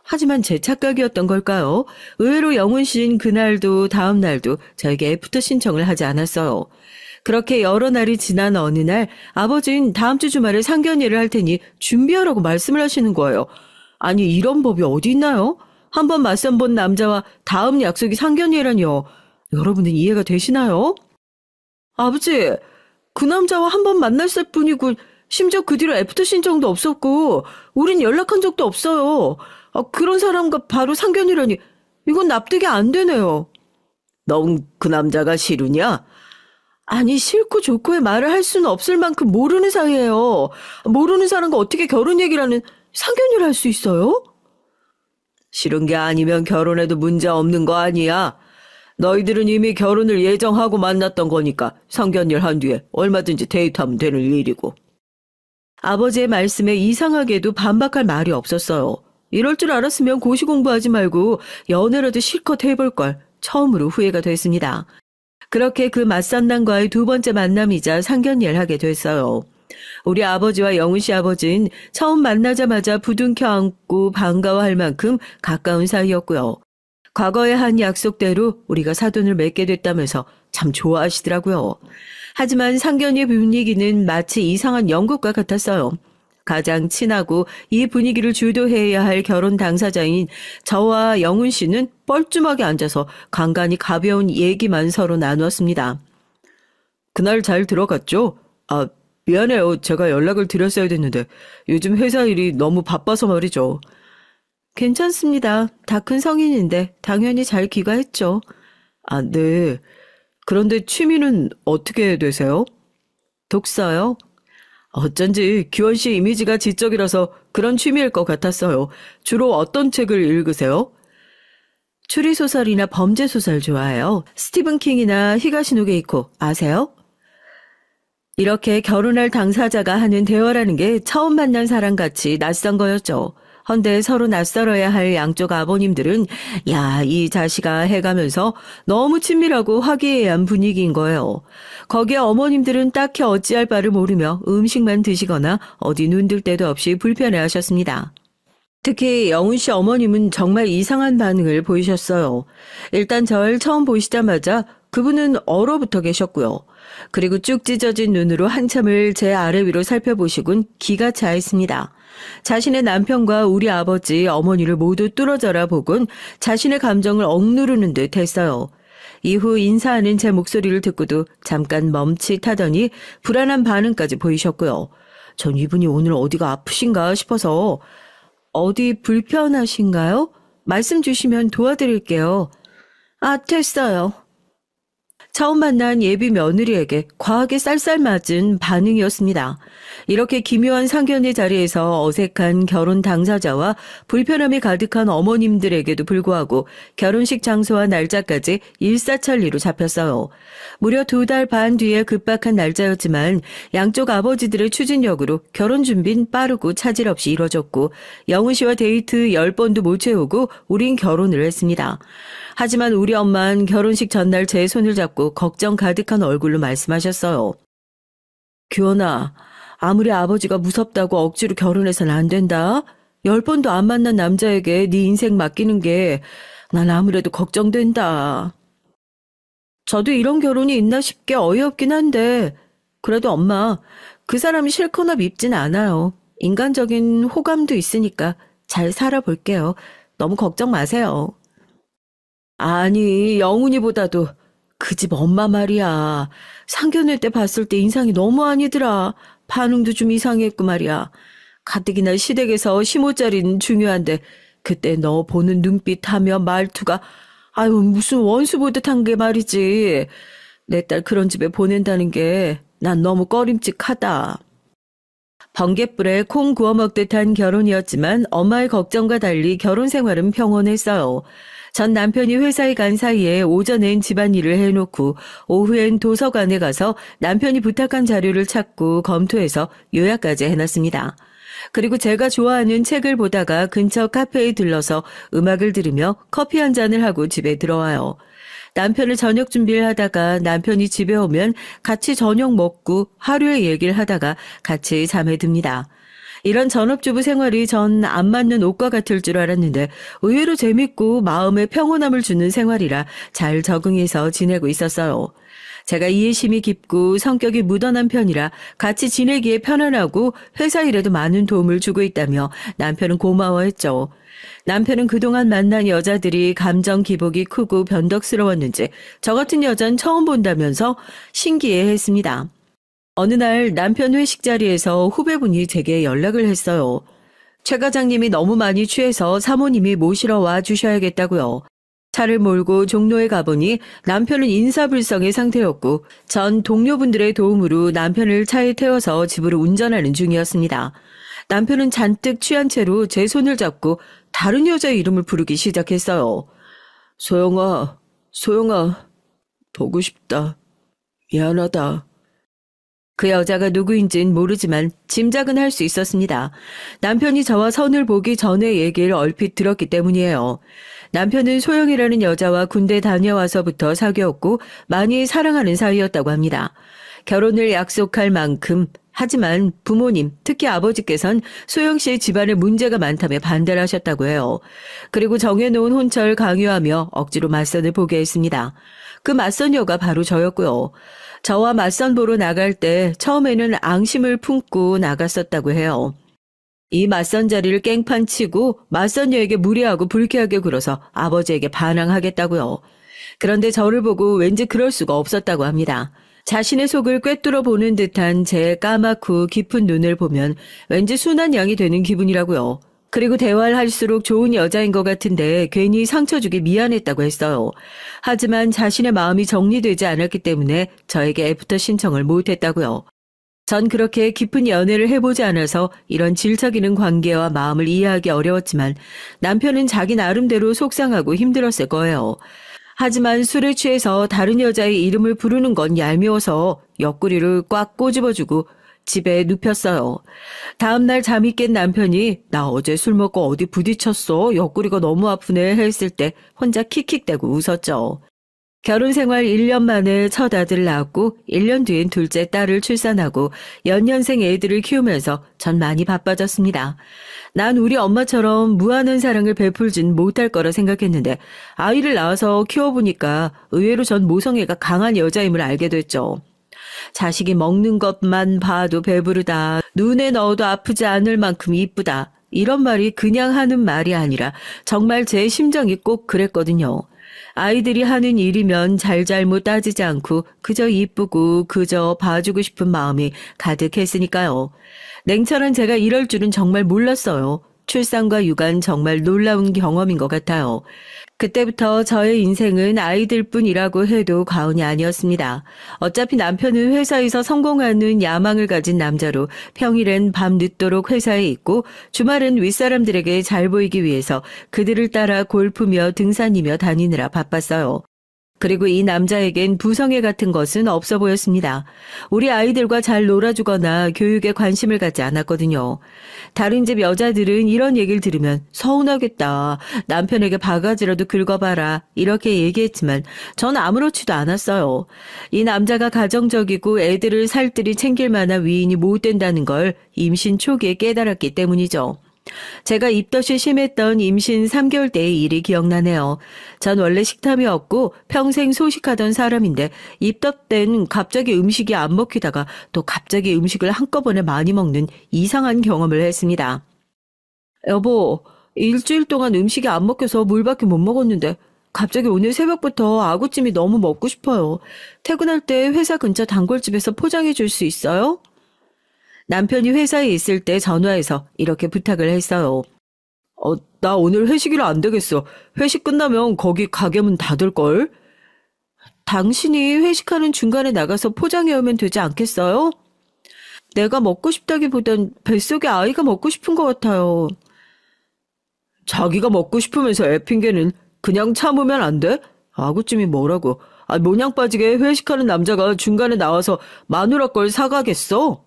하지만 제 착각이었던 걸까요? 의외로 영훈 씨는 그날도 다음 날도 저에게 애프터 신청을 하지 않았어요. 그렇게 여러 날이 지난 어느 날 아버지는 다음 주 주말에 상견례를 할 테니 준비하라고 말씀을 하시는 거예요. 아니 이런 법이 어디 있나요? 한번 맞선 본 남자와 다음 약속이 상견례라니요. 여러분은 이해가 되시나요? 아버지, 그 남자와 한 번 만났을 뿐이고 심지어 그 뒤로 애프터 신청도 없었고 우린 연락한 적도 없어요. 그런 사람과 바로 상견례라니 이건 납득이 안 되네요. 넌 그 남자가 싫으냐? 아니 싫고 좋고의 말을 할 수는 없을 만큼 모르는 사이예요. 모르는 사람과 어떻게 결혼 얘기를 하는 상견례를 할 수 있어요? 싫은 게 아니면 결혼해도 문제 없는 거 아니야. 너희들은 이미 결혼을 예정하고 만났던 거니까 상견례를 한 뒤에 얼마든지 데이트하면 되는 일이고. 아버지의 말씀에 이상하게도 반박할 말이 없었어요. 이럴 줄 알았으면 고시 공부하지 말고 연애라도 실컷 해볼걸. 처음으로 후회가 됐습니다. 그렇게 그 맞선남과의 두 번째 만남이자 상견례를 하게 됐어요. 우리 아버지와 영훈 씨 아버지는 처음 만나자마자 부둥켜 안고 반가워할 만큼 가까운 사이였고요. 과거에 한 약속대로 우리가 사돈을 맺게 됐다면서 참 좋아하시더라고요. 하지만 상견례 분위기는 마치 이상한 연극과 같았어요. 가장 친하고 이 분위기를 주도해야 할 결혼 당사자인 저와 영훈 씨는 뻘쭘하게 앉아서 간간히 가벼운 얘기만 서로 나누었습니다. 그날 잘 들어갔죠? 미안해요. 제가 연락을 드렸어야 됐는데 요즘 회사 일이 너무 바빠서 말이죠. 괜찮습니다. 다 큰 성인인데 당연히 잘 귀가했죠. 네. 그런데 취미는 어떻게 되세요? 독서요? 어쩐지 규원 씨 이미지가 지적이라서 그런 취미일 것 같았어요. 주로 어떤 책을 읽으세요? 추리소설이나 범죄소설 좋아해요. 스티븐 킹이나 히가시노 게이코 아세요? 이렇게 결혼할 당사자가 하는 대화라는 게 처음 만난 사람같이 낯선 거였죠. 헌데 서로 낯설어야 할 양쪽 아버님들은 야, 이 자식아 해가면서 너무 친밀하고 화기애애한 분위기인 거예요. 거기에 어머님들은 딱히 어찌할 바를 모르며 음식만 드시거나 어디 눈들 데도 없이 불편해하셨습니다. 특히 영훈 씨 어머님은 정말 이상한 반응을 보이셨어요. 일단 절 처음 보시자마자 그분은 얼어붙어 계셨고요. 그리고 쭉 찢어진 눈으로 한참을 제 아래 위로 살펴보시곤 기가 차있습니다. 자신의 남편과 우리 아버지, 어머니를 모두 뚫어져라 보곤 자신의 감정을 억누르는 듯 했어요. 이후 인사하는 제 목소리를 듣고도 잠깐 멈칫하더니 불안한 반응까지 보이셨고요. 전 이분이 오늘 어디가 아프신가 싶어서 어디 불편하신가요? 말씀 주시면 도와드릴게요. 됐어요. 처음 만난 예비 며느리에게 과하게 쌀쌀맞은 반응이었습니다. 이렇게 기묘한 상견례 자리에서 어색한 결혼 당사자와 불편함이 가득한 어머님들에게도 불구하고 결혼식 장소와 날짜까지 일사천리로 잡혔어요. 무려 2달 반 뒤에 급박한 날짜였지만 양쪽 아버지들의 추진력으로 결혼 준비는 빠르고 차질 없이 이뤄졌고 영훈 씨와 데이트 10번도 못 채우고 우린 결혼을 했습니다. 하지만 우리 엄마는 결혼식 전날 제 손을 잡고 걱정 가득한 얼굴로 말씀하셨어요. 규현아, 아무리 아버지가 무섭다고 억지로 결혼해서는 안 된다. 10번도 안 만난 남자에게 네 인생 맡기는 게 난 아무래도 걱정된다. 저도 이런 결혼이 있나 싶게 어이없긴 한데 그래도 엄마, 그 사람이 싫거나 밉진 않아요. 인간적인 호감도 있으니까 잘 살아볼게요. 너무 걱정 마세요. 아니, 영훈이보다도 그 집 엄마 말이야. 상견례 때 봤을 때 인상이 너무 아니더라. 반응도 좀 이상했고 말이야. 가뜩이나 시댁에서 시모자리는 중요한데 그때 너 보는 눈빛하며 말투가 아유 무슨 원수 보듯 한 게 말이지. 내 딸 그런 집에 보낸다는 게 난 너무 꺼림칙하다. 번갯불에 콩 구워 먹듯 한 결혼이었지만 엄마의 걱정과 달리 결혼 생활은 평온했어요. 전 남편이 회사에 간 사이에 오전엔 집안일을 해놓고 오후엔 도서관에 가서 남편이 부탁한 자료를 찾고 검토해서 요약까지 해놨습니다. 그리고 제가 좋아하는 책을 보다가 근처 카페에 들러서 음악을 들으며 커피 한 잔을 하고 집에 들어와요. 남편을 저녁 준비를 하다가 남편이 집에 오면 같이 저녁 먹고 하루의 얘기를 하다가 같이 잠에 듭니다. 이런 전업주부 생활이 전 안 맞는 옷과 같을 줄 알았는데 의외로 재밌고 마음에 평온함을 주는 생활이라 잘 적응해서 지내고 있었어요. 제가 이해심이 깊고 성격이 무던한 편이라 같이 지내기에 편안하고 회사 일에도 많은 도움을 주고 있다며 남편은 고마워했죠. 남편은 그동안 만난 여자들이 감정 기복이 크고 변덕스러웠는지 저 같은 여자는 처음 본다면서 신기해했습니다. 어느 날 남편 회식 자리에서 후배분이 제게 연락을 했어요. 최 과장님이 너무 많이 취해서 사모님이 모시러 와 주셔야겠다고요. 차를 몰고 종로에 가보니 남편은 인사불성의 상태였고 전 동료분들의 도움으로 남편을 차에 태워서 집으로 운전하는 중이었습니다. 남편은 잔뜩 취한 채로 제 손을 잡고 다른 여자의 이름을 부르기 시작했어요. 소영아, 소영아, 보고 싶다. 미안하다. 그 여자가 누구인진 모르지만 짐작은 할 수 있었습니다. 남편이 저와 선을 보기 전에 얘기를 얼핏 들었기 때문이에요. 남편은 소영이라는 여자와 군대 다녀와서부터 사귀었고 많이 사랑하는 사이였다고 합니다. 결혼을 약속할 만큼 하지만 부모님, 특히 아버지께서는 소영 씨의 집안에 문제가 많다며 반대를 하셨다고 해요. 그리고 정해놓은 혼처를 강요하며 억지로 맞선을 보게 했습니다. 그 맞선녀가 바로 저였고요. 저와 맞선 보러 나갈 때 처음에는 앙심을 품고 나갔었다고 해요. 이 맞선 자리를 깽판 치고 맞선녀에게 무례하고 불쾌하게 굴어서 아버지에게 반항하겠다고요. 그런데 저를 보고 왠지 그럴 수가 없었다고 합니다. 자신의 속을 꿰뚫어 보는 듯한 제 까맣고 깊은 눈을 보면 왠지 순한 양이 되는 기분이라고요. 그리고 대화를 할수록 좋은 여자인 것 같은데 괜히 상처 주기 미안했다고 했어요. 하지만 자신의 마음이 정리되지 않았기 때문에 저에게 애프터 신청을 못했다고요. 전 그렇게 깊은 연애를 해보지 않아서 이런 질척이는 관계와 마음을 이해하기 어려웠지만 남편은 자기 나름대로 속상하고 힘들었을 거예요. 하지만 술에 취해서 다른 여자의 이름을 부르는 건 얄미워서 옆구리를 꽉 꼬집어주고 집에 눕혔어요. 다음날 잠이 깬 남편이 나 어제 술 먹고 어디 부딪혔어. 옆구리가 너무 아프네 했을 때 혼자 킥킥대고 웃었죠. 결혼 생활 1년 만에 첫 아들을 낳았고 1년 뒤엔 둘째 딸을 출산하고 연년생 애들을 키우면서 전 많이 바빠졌습니다. 난 우리 엄마처럼 무한한 사랑을 베풀진 못할 거라 생각했는데 아이를 낳아서 키워보니까 의외로 전 모성애가 강한 여자임을 알게 됐죠. 자식이 먹는 것만 봐도 배부르다. 눈에 넣어도 아프지 않을 만큼 이쁘다. 이런 말이 그냥 하는 말이 아니라 정말 제 심정이 꼭 그랬거든요. 아이들이 하는 일이면 잘잘못 따지지 않고 그저 이쁘고 그저 봐주고 싶은 마음이 가득했으니까요. 냉철한 제가 이럴 줄은 정말 몰랐어요. 출산과 육아는 정말 놀라운 경험인 것 같아요. 그때부터 저의 인생은 아이들뿐이라고 해도 과언이 아니었습니다. 어차피 남편은 회사에서 성공하는 야망을 가진 남자로 평일엔 밤 늦도록 회사에 있고 주말은 윗사람들에게 잘 보이기 위해서 그들을 따라 골프며 등산이며 다니느라 바빴어요. 그리고 이 남자에겐 부성애 같은 것은 없어 보였습니다. 우리 아이들과 잘 놀아주거나 교육에 관심을 갖지 않았거든요. 다른 집 여자들은 이런 얘기를 들으면 서운하겠다. 남편에게 바가지라도 긁어봐라. 이렇게 얘기했지만 전 아무렇지도 않았어요. 이 남자가 가정적이고 애들을 살뜰히 챙길 만한 위인이 못 된다는 걸 임신 초기에 깨달았기 때문이죠. 제가 입덧이 심했던 임신 3개월 때의 일이 기억나네요. 전 원래 식탐이 없고 평생 소식하던 사람인데 입덧 땐 갑자기 음식이 안 먹히다가 또 갑자기 음식을 한꺼번에 많이 먹는 이상한 경험을 했습니다. 여보, 일주일 동안 음식이 안 먹혀서 물밖에 못 먹었는데 갑자기 오늘 새벽부터 아구찜이 너무 먹고 싶어요. 퇴근할 때 회사 근처 단골집에서 포장해 줄 수 있어요? 남편이 회사에 있을 때 전화해서 이렇게 부탁을 했어요. 나 오늘 회식이라 안 되겠어. 회식 끝나면 거기 가게 문 닫을걸? 당신이 회식하는 중간에 나가서 포장해 오면 되지 않겠어요? 내가 먹고 싶다기보단 뱃속에 아이가 먹고 싶은 것 같아요. 자기가 먹고 싶으면서 애 핑계는 그냥 참으면 안 돼? 아구찜이 뭐라고. 모냥 빠지게 회식하는 남자가 중간에 나와서 마누라 걸 사가겠어?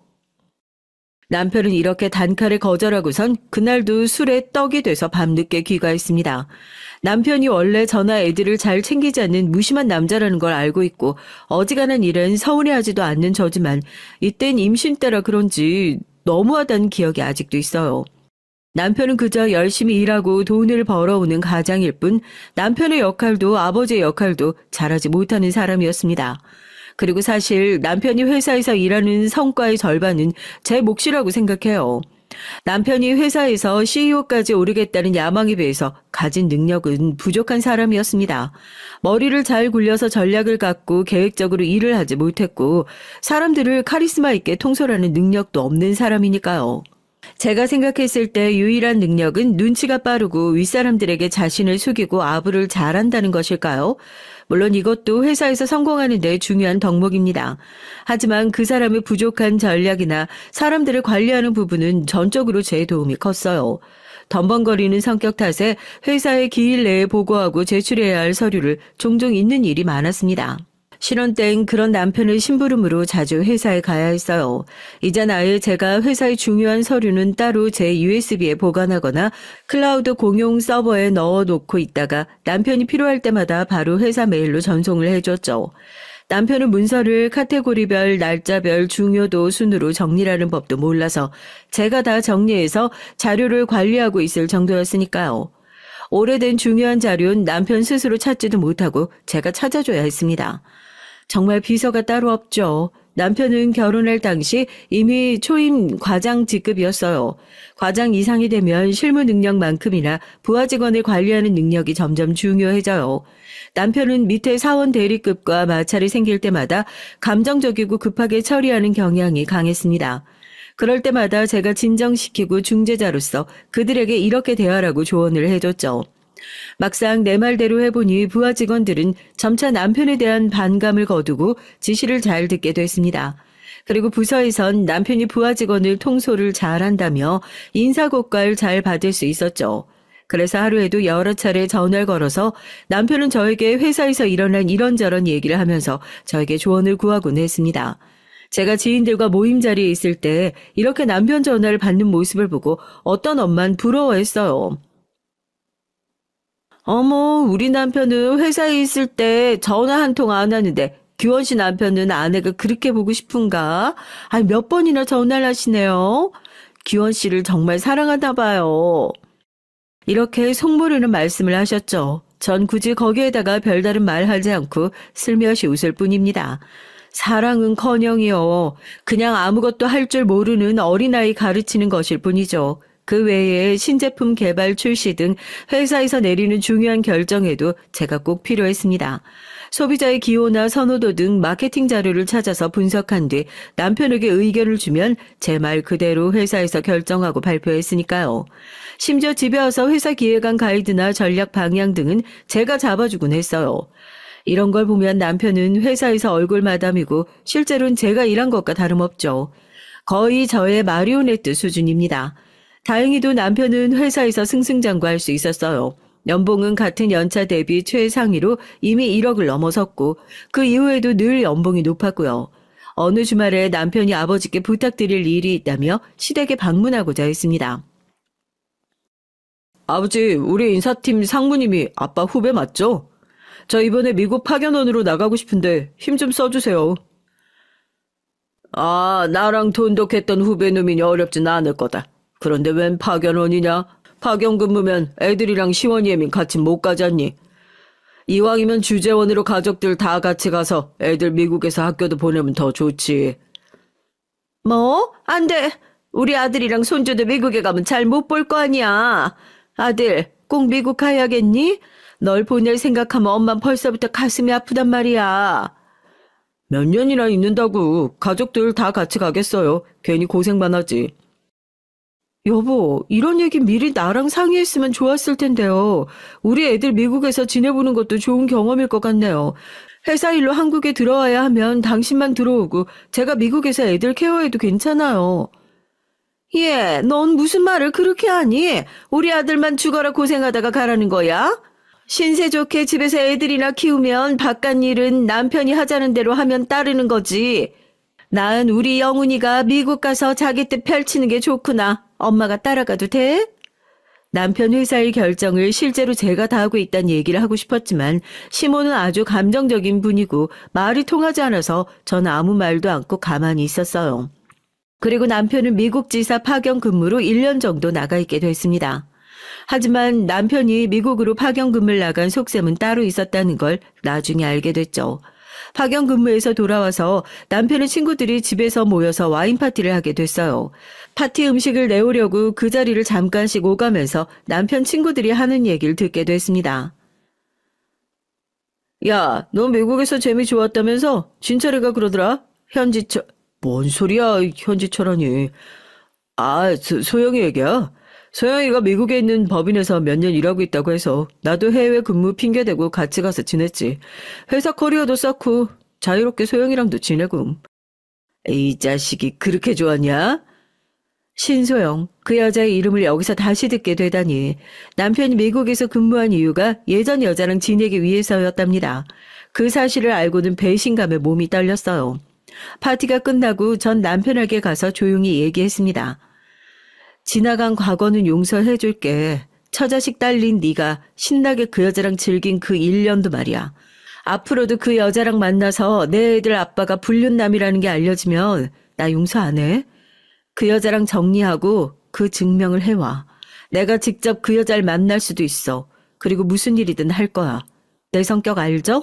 남편은 이렇게 단칼에 거절하고선 그날도 술에 떡이 돼서 밤늦게 귀가했습니다. 남편이 원래 저나 애들을 잘 챙기지 않는 무심한 남자라는 걸 알고 있고 어지간한 일은 서운해하지도 않는 저지만 이땐 임신 때라 그런지 너무하다는 기억이 아직도 있어요. 남편은 그저 열심히 일하고 돈을 벌어오는 가장일 뿐 남편의 역할도 아버지의 역할도 잘하지 못하는 사람이었습니다. 그리고 사실 남편이 회사에서 일하는 성과의 절반은 제 몫이라고 생각해요. 남편이 회사에서 CEO까지 오르겠다는 야망에 비해서 가진 능력은 부족한 사람이었습니다. 머리를 잘 굴려서 전략을 갖고 계획적으로 일을 하지 못했고 사람들을 카리스마 있게 통솔하는 능력도 없는 사람이니까요. 제가 생각했을 때 유일한 능력은 눈치가 빠르고 윗사람들에게 자신을 숙이고 아부를 잘한다는 것일까요? 물론 이것도 회사에서 성공하는 데 중요한 덕목입니다. 하지만 그 사람의 부족한 전략이나 사람들을 관리하는 부분은 전적으로 제 도움이 컸어요. 덤벙거리는 성격 탓에 회사의 기일 내에 보고하고 제출해야 할 서류를 종종 잊는 일이 많았습니다. 신혼 땐 그런 남편의 심부름으로 자주 회사에 가야 했어요. 이젠 아예 제가 회사의 중요한 서류는 따로 제 USB에 보관하거나 클라우드 공용 서버에 넣어놓고 있다가 남편이 필요할 때마다 바로 회사 메일로 전송을 해줬죠. 남편은 문서를 카테고리별, 날짜별, 중요도 순으로 정리하는 법도 몰라서 제가 다 정리해서 자료를 관리하고 있을 정도였으니까요. 오래된 중요한 자료는 남편 스스로 찾지도 못하고 제가 찾아줘야 했습니다. 정말 비서가 따로 없죠. 남편은 결혼할 당시 이미 초임 과장 직급이었어요. 과장 이상이 되면 실무 능력만큼이나 부하 직원을 관리하는 능력이 점점 중요해져요. 남편은 밑에 사원 대리급과 마찰이 생길 때마다 감정적이고 급하게 처리하는 경향이 강했습니다. 그럴 때마다 제가 진정시키고 중재자로서 그들에게 이렇게 대하라고 조언을 해줬죠. 막상 내 말대로 해보니 부하 직원들은 점차 남편에 대한 반감을 거두고 지시를 잘 듣게 됐습니다. 그리고 부서에선 남편이 부하 직원을 통솔을 잘한다며 인사고과를 잘 받을 수 있었죠. 그래서 하루에도 여러 차례 전화를 걸어서 남편은 저에게 회사에서 일어난 이런저런 얘기를 하면서 저에게 조언을 구하곤 했습니다. 제가 지인들과 모임 자리에 있을 때 이렇게 남편 전화를 받는 모습을 보고 어떤 엄마는 부러워했어요. 어머, 우리 남편은 회사에 있을 때 전화 한 통 안 하는데 규원 씨 남편은 아내가 그렇게 보고 싶은가? 몇 번이나 전화를 하시네요. 규원 씨를 정말 사랑하나 봐요. 이렇게 속모르는 말씀을 하셨죠. 전 굳이 거기에다가 별다른 말 하지 않고 슬며시 웃을 뿐입니다. 사랑은커녕이요. 그냥 아무것도 할 줄 모르는 어린아이 가르치는 것일 뿐이죠. 그 외에 신제품 개발 출시 등 회사에서 내리는 중요한 결정에도 제가 꼭 필요했습니다. 소비자의 기호나 선호도 등 마케팅 자료를 찾아서 분석한 뒤 남편에게 의견을 주면 제 말 그대로 회사에서 결정하고 발표했으니까요. 심지어 집에 와서 회사 기획안 가이드나 전략 방향 등은 제가 잡아주곤 했어요. 이런 걸 보면 남편은 회사에서 얼굴 마담이고 실제로는 제가 일한 것과 다름없죠. 거의 저의 마리오네트 수준입니다. 다행히도 남편은 회사에서 승승장구할 수 있었어요. 연봉은 같은 연차 대비 최상위로 이미 1억을 넘어섰고 그 이후에도 늘 연봉이 높았고요. 어느 주말에 남편이 아버지께 부탁드릴 일이 있다며 시댁에 방문하고자 했습니다. 아버지, 우리 인사팀 상무님이 아빠 후배 맞죠? 저 이번에 미국 파견원으로 나가고 싶은데 힘 좀 써주세요. 아, 나랑 돈독했던 후배놈이니 어렵진 않을 거다. 그런데 웬 파견원이냐? 파견 근무면 애들이랑 시원이애민 같이 못 가잖니. 이왕이면 주재원으로 가족들 다 같이 가서 애들 미국에서 학교도 보내면 더 좋지. 뭐? 안 돼. 우리 아들이랑 손주도 미국에 가면 잘 못 볼 거 아니야. 아들, 꼭 미국 가야겠니? 널 보낼 생각하면 엄만 벌써부터 가슴이 아프단 말이야. 몇 년이나 있는다고. 가족들 다 같이 가겠어요. 괜히 고생만 하지. 여보, 이런 얘기 미리 나랑 상의했으면 좋았을 텐데요. 우리 애들 미국에서 지내보는 것도 좋은 경험일 것 같네요. 회사 일로 한국에 들어와야 하면 당신만 들어오고 제가 미국에서 애들 케어해도 괜찮아요. 예, 넌 무슨 말을 그렇게 하니? 우리 아들만 죽어라 고생하다가 가라는 거야? 신세 좋게 집에서 애들이나 키우면 바깥 일은 남편이 하자는 대로 하면 따르는 거지. 난 우리 영훈이가 미국 가서 자기 뜻 펼치는 게 좋구나. 엄마가 따라가도 돼? 남편 회사의 결정을 실제로 제가 다 하고 있다는 얘기를 하고 싶었지만 시모는 아주 감정적인 분이고 말이 통하지 않아서 전 아무 말도 않고 가만히 있었어요. 그리고 남편은 미국 지사 파견 근무로 1년 정도 나가 있게 됐습니다. 하지만 남편이 미국으로 파견 근무를 나간 속셈은 따로 있었다는 걸 나중에 알게 됐죠. 파견 근무에서 돌아와서 남편의 친구들이 집에서 모여서 와인 파티를 하게 됐어요. 파티 음식을 내오려고 그 자리를 잠깐씩 오가면서 남편 친구들이 하는 얘기를 듣게 됐습니다. 야, 너 미국에서 재미 좋았다면서? 진철이가 그러더라. 현지철. 뭔 소리야, 현지철하니. 아, 소영이 얘기야. 소영이가 미국에 있는 법인에서 몇 년 일하고 있다고 해서 나도 해외 근무 핑계대고 같이 가서 지냈지. 회사 커리어도 쌓고 자유롭게 소영이랑도 지내고. 이 자식이 그렇게 좋았냐? 신소영, 그 여자의 이름을 여기서 다시 듣게 되다니. 남편이 미국에서 근무한 이유가 예전 여자랑 지내기 위해서였답니다. 그 사실을 알고는 배신감에 몸이 떨렸어요. 파티가 끝나고 전 남편에게 가서 조용히 얘기했습니다. 지나간 과거는 용서해줄게. 처자식 딸린 네가 신나게 그 여자랑 즐긴 그 1년도 말이야. 앞으로도 그 여자랑 만나서 내 애들 아빠가 불륜남이라는 게 알려지면 나 용서 안 해? 그 여자랑 정리하고 그 증명을 해와. 내가 직접 그 여자를 만날 수도 있어. 그리고 무슨 일이든 할 거야. 내 성격 알죠?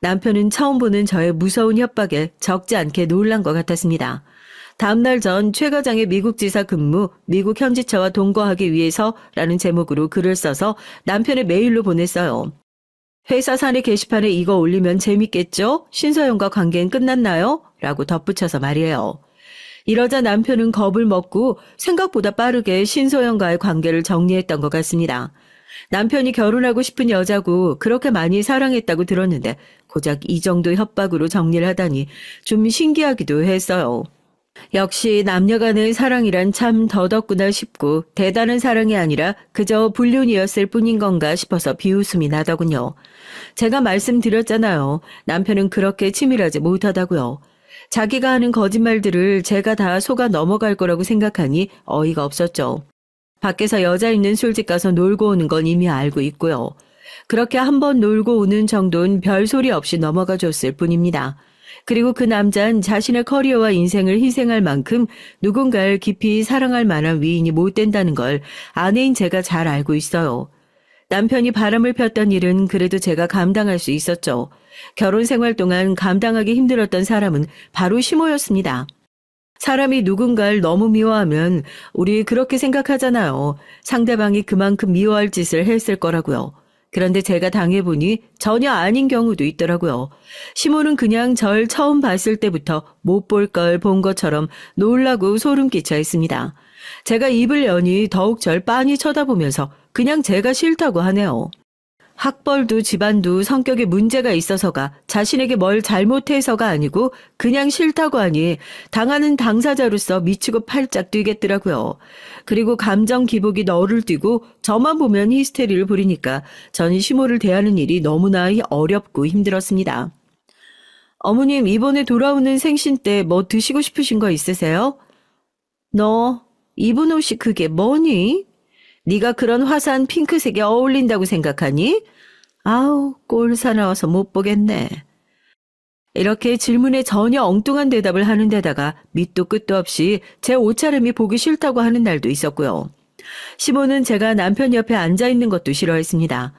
남편은 처음 보는 저의 무서운 협박에 적지 않게 놀란 것 같았습니다. 다음날 전 최 과장의 미국 지사 근무, 미국 현지처와 동거하기 위해서라는 제목으로 글을 써서 남편의 메일로 보냈어요. 회사 사내 게시판에 이거 올리면 재밌겠죠? 신서영과 관계는 끝났나요? 라고 덧붙여서 말이에요. 이러자 남편은 겁을 먹고 생각보다 빠르게 신서영과의 관계를 정리했던 것 같습니다. 남편이 결혼하고 싶은 여자고 그렇게 많이 사랑했다고 들었는데 고작 이 정도 협박으로 정리를 하다니 좀 신기하기도 했어요. 역시 남녀간의 사랑이란 참 더덥구나 싶고 대단한 사랑이 아니라 그저 불륜이었을 뿐인 건가 싶어서 비웃음이 나더군요. 제가 말씀드렸잖아요. 남편은 그렇게 치밀하지 못하다고요. 자기가 하는 거짓말들을 제가 다 속아 넘어갈 거라고 생각하니 어이가 없었죠. 밖에서 여자 있는 술집 가서 놀고 오는 건 이미 알고 있고요. 그렇게 한번 놀고 오는 정도는 별소리 없이 넘어가 줬을 뿐입니다. 그리고 그 남자는 자신의 커리어와 인생을 희생할 만큼 누군가를 깊이 사랑할 만한 위인이 못 된다는 걸 아내인 제가 잘 알고 있어요. 남편이 바람을 폈던 일은 그래도 제가 감당할 수 있었죠. 결혼 생활 동안 감당하기 힘들었던 사람은 바로 시모였습니다. 사람이 누군가를 너무 미워하면 우리 그렇게 생각하잖아요. 상대방이 그만큼 미워할 짓을 했을 거라고요. 그런데 제가 당해보니 전혀 아닌 경우도 있더라고요. 시모는 그냥 절 처음 봤을 때부터 못 볼 걸 본 것처럼 놀라고 소름 끼쳐 했습니다. 제가 입을 여니 더욱 절 빤히 쳐다보면서 그냥 제가 싫다고 하네요. 학벌도 집안도 성격에 문제가 있어서가 자신에게 뭘 잘못해서가 아니고 그냥 싫다고 하니 당하는 당사자로서 미치고 팔짝 뛰겠더라고요. 그리고 감정 기복이 너를 뛰고 저만 보면 히스테리를 부리니까 전 시모를 대하는 일이 너무나 어렵고 힘들었습니다. 어머님, 이번에 돌아오는 생신 때 뭐 드시고 싶으신 거 있으세요? 너 입은 옷이 그게 뭐니? 네가 그런 화사한 핑크색에 어울린다고 생각하니? 아우, 꼴 사나워서 못 보겠네. 이렇게 질문에 전혀 엉뚱한 대답을 하는 데다가 밑도 끝도 없이 제 옷차림이 보기 싫다고 하는 날도 있었고요. 시모는 제가 남편 옆에 앉아있는 것도 싫어했습니다.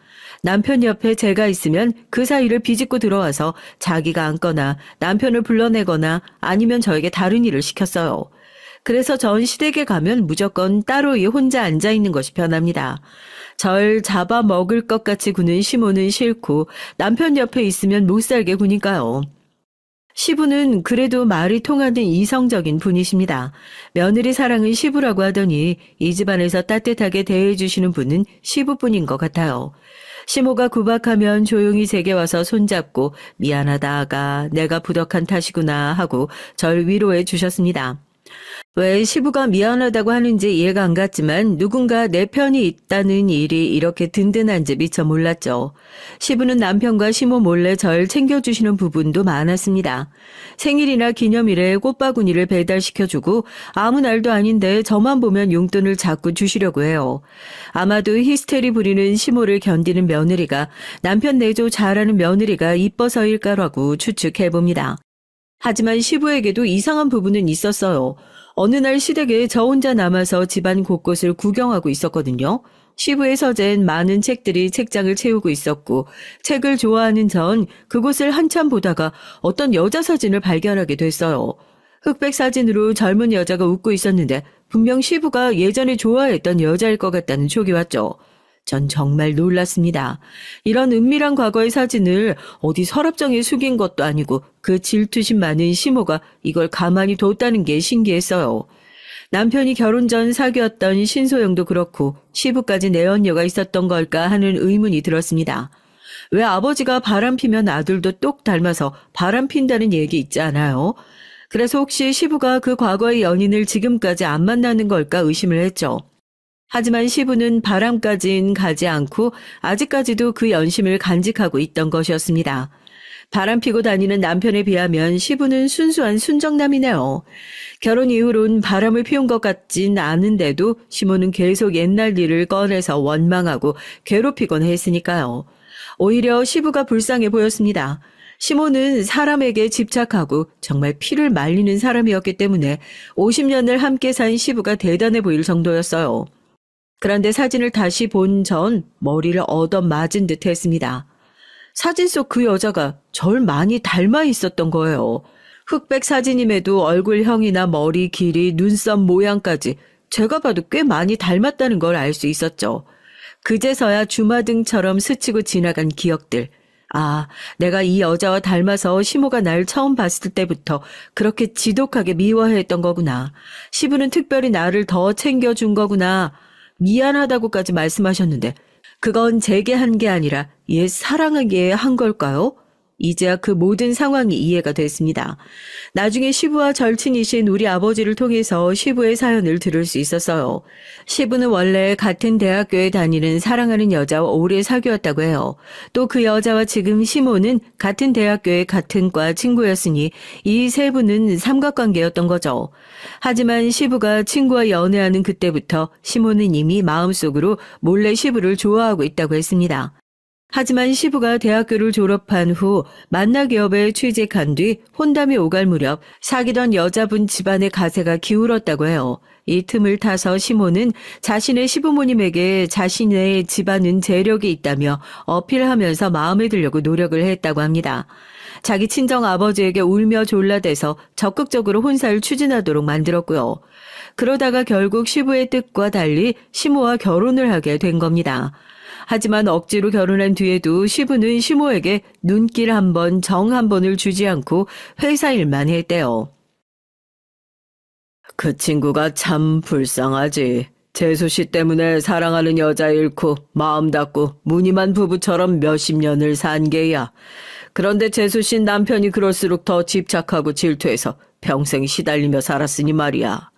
남편 옆에 제가 있으면 그 사이를 비집고 들어와서 자기가 앉거나 남편을 불러내거나 아니면 저에게 다른 일을 시켰어요. 그래서 전 시댁에 가면 무조건 따로이 혼자 앉아있는 것이 편합니다. 절 잡아먹을 것 같이 구는 시모는 싫고 남편 옆에 있으면 못 살게 구니까요. 시부는 그래도 말이 통하는 이성적인 분이십니다. 며느리 사랑은 시부라고 하더니 이 집안에서 따뜻하게 대해주시는 분은 시부뿐인 것 같아요. 시모가 구박하면 조용히 제게 와서 손잡고 미안하다 아가 내가 부덕한 탓이구나 하고 절 위로해 주셨습니다. 왜 시부가 미안하다고 하는지 이해가 안 갔지만 누군가 내 편이 있다는 일이 이렇게 든든한지 미처 몰랐죠. 시부는 남편과 시모 몰래 절 챙겨주시는 부분도 많았습니다. 생일이나 기념일에 꽃바구니를 배달시켜주고 아무 날도 아닌데 저만 보면 용돈을 자꾸 주시려고 해요. 아마도 히스테리 부리는 시모를 견디는 며느리가 남편 내조 잘하는 며느리가 이뻐서일까라고 추측해봅니다. 하지만 시부에게도 이상한 부분은 있었어요. 어느 날 시댁에 저 혼자 남아서 집안 곳곳을 구경하고 있었거든요. 시부의 서재엔 많은 책들이 책장을 채우고 있었고 책을 좋아하는 전 그곳을 한참 보다가 어떤 여자 사진을 발견하게 됐어요. 흑백 사진으로 젊은 여자가 웃고 있었는데 분명 시부가 예전에 좋아했던 여자일 것 같다는 촉이 왔죠. 전 정말 놀랐습니다. 이런 은밀한 과거의 사진을 어디 서랍장에 숙인 것도 아니고 그 질투심 많은 시모가 이걸 가만히 뒀다는 게 신기했어요. 남편이 결혼 전 사귀었던 신소영도 그렇고 시부까지 내연녀가 있었던 걸까 하는 의문이 들었습니다. 왜 아버지가 바람 피면 아들도 똑 닮아서 바람 핀다는 얘기 있지 않아요? 그래서 혹시 시부가 그 과거의 연인을 지금까지 안 만나는 걸까 의심을 했죠. 하지만 시부는 바람까진 가지 않고 아직까지도 그 연심을 간직하고 있던 것이었습니다. 바람 피고 다니는 남편에 비하면 시부는 순수한 순정남이네요. 결혼 이후론 바람을 피운 것 같진 않은데도 시모는 계속 옛날 일을 꺼내서 원망하고 괴롭히곤 했으니까요. 오히려 시부가 불쌍해 보였습니다. 시모는 사람에게 집착하고 정말 피를 말리는 사람이었기 때문에 50년을 함께 산 시부가 대단해 보일 정도였어요. 그런데 사진을 다시 본 전 머리를 얻어맞은 듯 했습니다. 사진 속 그 여자가 절 많이 닮아 있었던 거예요. 흑백 사진임에도 얼굴형이나 머리 길이, 눈썹 모양까지 제가 봐도 꽤 많이 닮았다는 걸 알 수 있었죠. 그제서야 주마등처럼 스치고 지나간 기억들. 아, 내가 이 여자와 닮아서 시모가 날 처음 봤을 때부터 그렇게 지독하게 미워했던 거구나. 시부는 특별히 나를 더 챙겨준 거구나. 미안하다고까지 말씀하셨는데 그건 제게 한 게 아니라 얘 사랑하기에 한 걸까요? 이제야 그 모든 상황이 이해가 됐습니다. 나중에 시부와 절친이신 우리 아버지를 통해서 시부의 사연을 들을 수 있었어요. 시부는 원래 같은 대학교에 다니는 사랑하는 여자와 오래 사귀었다고 해요. 또 그 여자와 지금 시모는 같은 대학교의 같은 과 친구였으니 이 세 분은 삼각관계였던 거죠. 하지만 시부가 친구와 연애하는 그때부터 시모는 이미 마음속으로 몰래 시부를 좋아하고 있다고 했습니다. 하지만 시부가 대학교를 졸업한 후 만나기업에 취직한 뒤 혼담이 오갈 무렵 사귀던 여자분 집안의 가세가 기울었다고 해요. 이 틈을 타서 시모는 자신의 시부모님에게 자신의 집안은 재력이 있다며 어필하면서 마음에 들려고 노력을 했다고 합니다. 자기 친정 아버지에게 울며 졸라대서 적극적으로 혼사를 추진하도록 만들었고요. 그러다가 결국 시부의 뜻과 달리 시모와 결혼을 하게 된 겁니다. 하지만 억지로 결혼한 뒤에도 시부는 시모에게 눈길 한 번, 정 한 번을 주지 않고 회사 일만 했대요. 그 친구가 참 불쌍하지. 재수 씨 때문에 사랑하는 여자 잃고 마음 닫고 무늬만 부부처럼 몇십 년을 산 게야. 그런데 재수 씨 남편이 그럴수록 더 집착하고 질투해서 평생 시달리며 살았으니 말이야.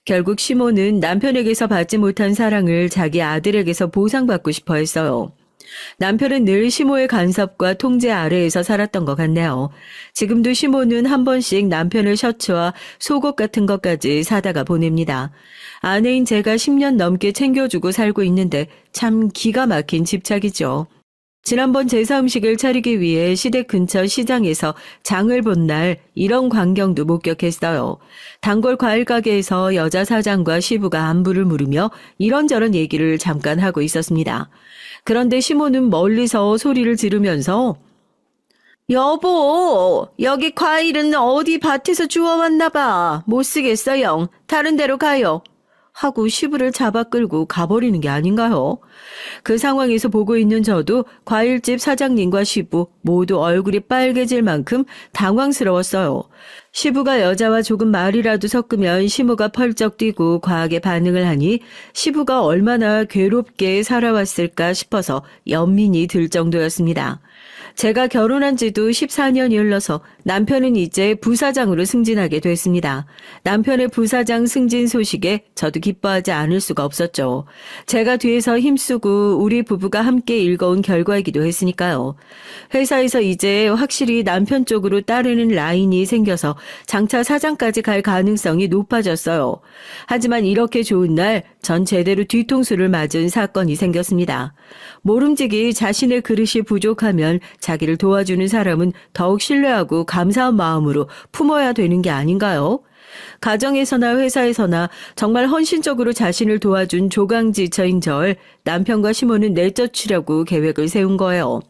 결국 시모는 남편에게서 받지 못한 사랑을 자기 아들에게서 보상받고 싶어 했어요. 남편은 늘 시모의 간섭과 통제 아래에서 살았던 것 같네요. 지금도 시모는 한 번씩 남편의 셔츠와 속옷 같은 것까지 사다가 보냅니다. 아내인 제가 10년 넘게 챙겨주고 살고 있는데 참 기가 막힌 집착이죠. 지난번 제사 음식을 차리기 위해 시댁 근처 시장에서 장을 본 날 이런 광경도 목격했어요. 단골 과일 가게에서 여자 사장과 시부가 안부를 물으며 이런저런 얘기를 잠깐 하고 있었습니다. 그런데 시모는 멀리서 소리를 지르면서 여보, 여기 과일은 어디 밭에서 주워왔나 봐. 못 쓰겠어요. 다른 데로 가요. 하고 시부를 잡아 끌고 가버리는 게 아닌가요? 그 상황에서 보고 있는 저도 과일집 사장님과 시부 모두 얼굴이 빨개질 만큼 당황스러웠어요. 시부가 여자와 조금 말이라도 섞으면 시모가 펄쩍 뛰고 과하게 반응을 하니 시부가 얼마나 괴롭게 살아왔을까 싶어서 연민이 들 정도였습니다. 제가 결혼한 지도 14년이 흘러서 남편은 이제 부사장으로 승진하게 됐습니다. 남편의 부사장 승진 소식에 저도 기뻐하지 않을 수가 없었죠. 제가 뒤에서 힘쓰고 우리 부부가 함께 읽어온 결과이기도 했으니까요. 회사에서 이제 확실히 남편 쪽으로 따르는 라인이 생겨서 장차 사장까지 갈 가능성이 높아졌어요. 하지만 이렇게 좋은 날 전 제대로 뒤통수를 맞은 사건이 생겼습니다. 모름지기 자신의 그릇이 부족하면 자기를 도와주는 사람은 더욱 신뢰하고 감사한 마음으로 품어야 되는 게 아닌가요? 가정에서나 회사에서나 정말 헌신적으로 자신을 도와준 조강지처인 절 남편과 시모는 내쫓으려고 계획을 세운 거예요.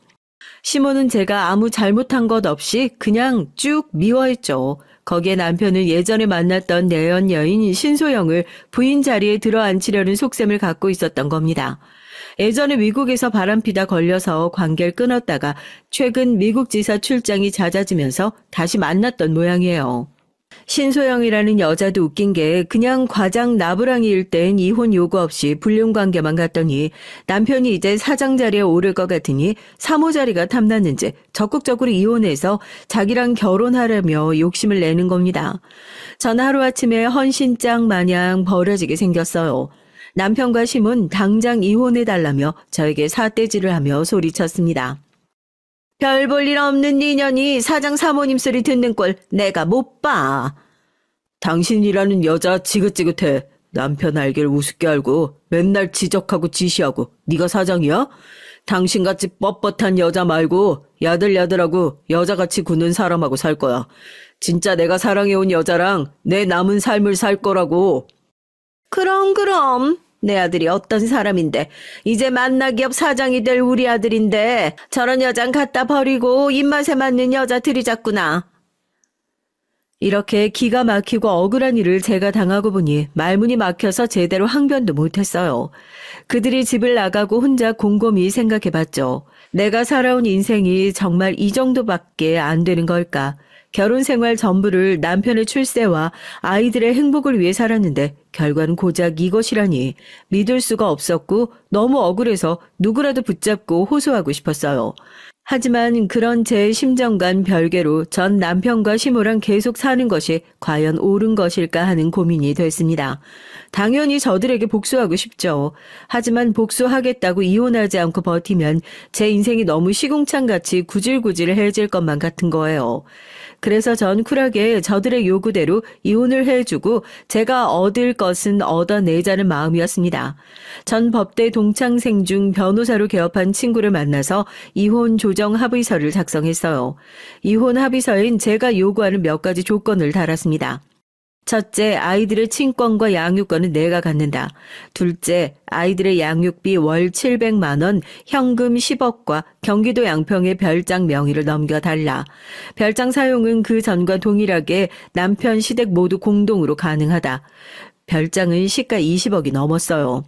시모는 제가 아무 잘못한 것 없이 그냥 쭉 미워했죠. 거기에 남편은 예전에 만났던 내연 여인 신소영을 부인 자리에 들어앉히려는 속셈을 갖고 있었던 겁니다. 예전에 미국에서 바람피다 걸려서 관계를 끊었다가 최근 미국 지사 출장이 잦아지면서 다시 만났던 모양이에요. 신소영이라는 여자도 웃긴 게 그냥 과장 나부랑이일 땐 이혼 요구 없이 불륜관계만 갔더니 남편이 이제 사장 자리에 오를 것 같으니 사모 자리가 탐났는지 적극적으로 이혼해서 자기랑 결혼하려며 욕심을 내는 겁니다. 전 하루아침에 헌신짱 마냥 버려지게 생겼어요. 남편과 심은 당장 이혼해달라며 저에게 사태질을 하며 소리쳤습니다. 별 볼 일 없는 니년이 사장 사모님 소리 듣는 꼴 내가 못 봐. 당신이라는 여자 지긋지긋해. 남편 알기를 우습게 알고 맨날 지적하고 지시하고 네가 사장이야? 당신같이 뻣뻣한 여자 말고 야들야들하고 여자같이 구는 사람하고 살 거야. 진짜 내가 사랑해온 여자랑 내 남은 삶을 살 거라고. 그럼. 내 아들이 어떤 사람인데 이제 만나기업 사장이 될 우리 아들인데 저런 여잔 갖다 버리고 입맛에 맞는 여자 들이잡구나. 이렇게 기가 막히고 억울한 일을 제가 당하고 보니 말문이 막혀서 제대로 항변도 못했어요. 그들이 집을 나가고 혼자 곰곰이 생각해봤죠. 내가 살아온 인생이 정말 이 정도밖에 안 되는 걸까? 결혼 생활 전부를 남편의 출세와 아이들의 행복을 위해 살았는데 결과는 고작 이것이라니 믿을 수가 없었고 너무 억울해서 누구라도 붙잡고 호소하고 싶었어요. 하지만 그런 제 심정과는 별개로 전 남편과 시모랑 계속 사는 것이 과연 옳은 것일까 하는 고민이 됐습니다. 당연히 저들에게 복수하고 싶죠. 하지만 복수하겠다고 이혼하지 않고 버티면 제 인생이 너무 시궁창같이 구질구질해질 것만 같은 거예요. 그래서 전 쿨하게 저들의 요구대로 이혼을 해주고 제가 얻을 것은 얻어내자는 마음이었습니다. 전 법대 동창생 중 변호사로 개업한 친구를 만나서 이혼 조정 합의서를 작성했어요. 이혼 합의서엔 제가 요구하는 몇 가지 조건을 달았습니다. 첫째, 아이들의 친권과 양육권은 내가 갖는다. 둘째, 아이들의 양육비 월 700만 원, 현금 10억과 경기도 양평의 별장 명의를 넘겨달라. 별장 사용은 그 전과 동일하게 남편 시댁 모두 공동으로 가능하다. 별장은 시가 20억이 넘었어요.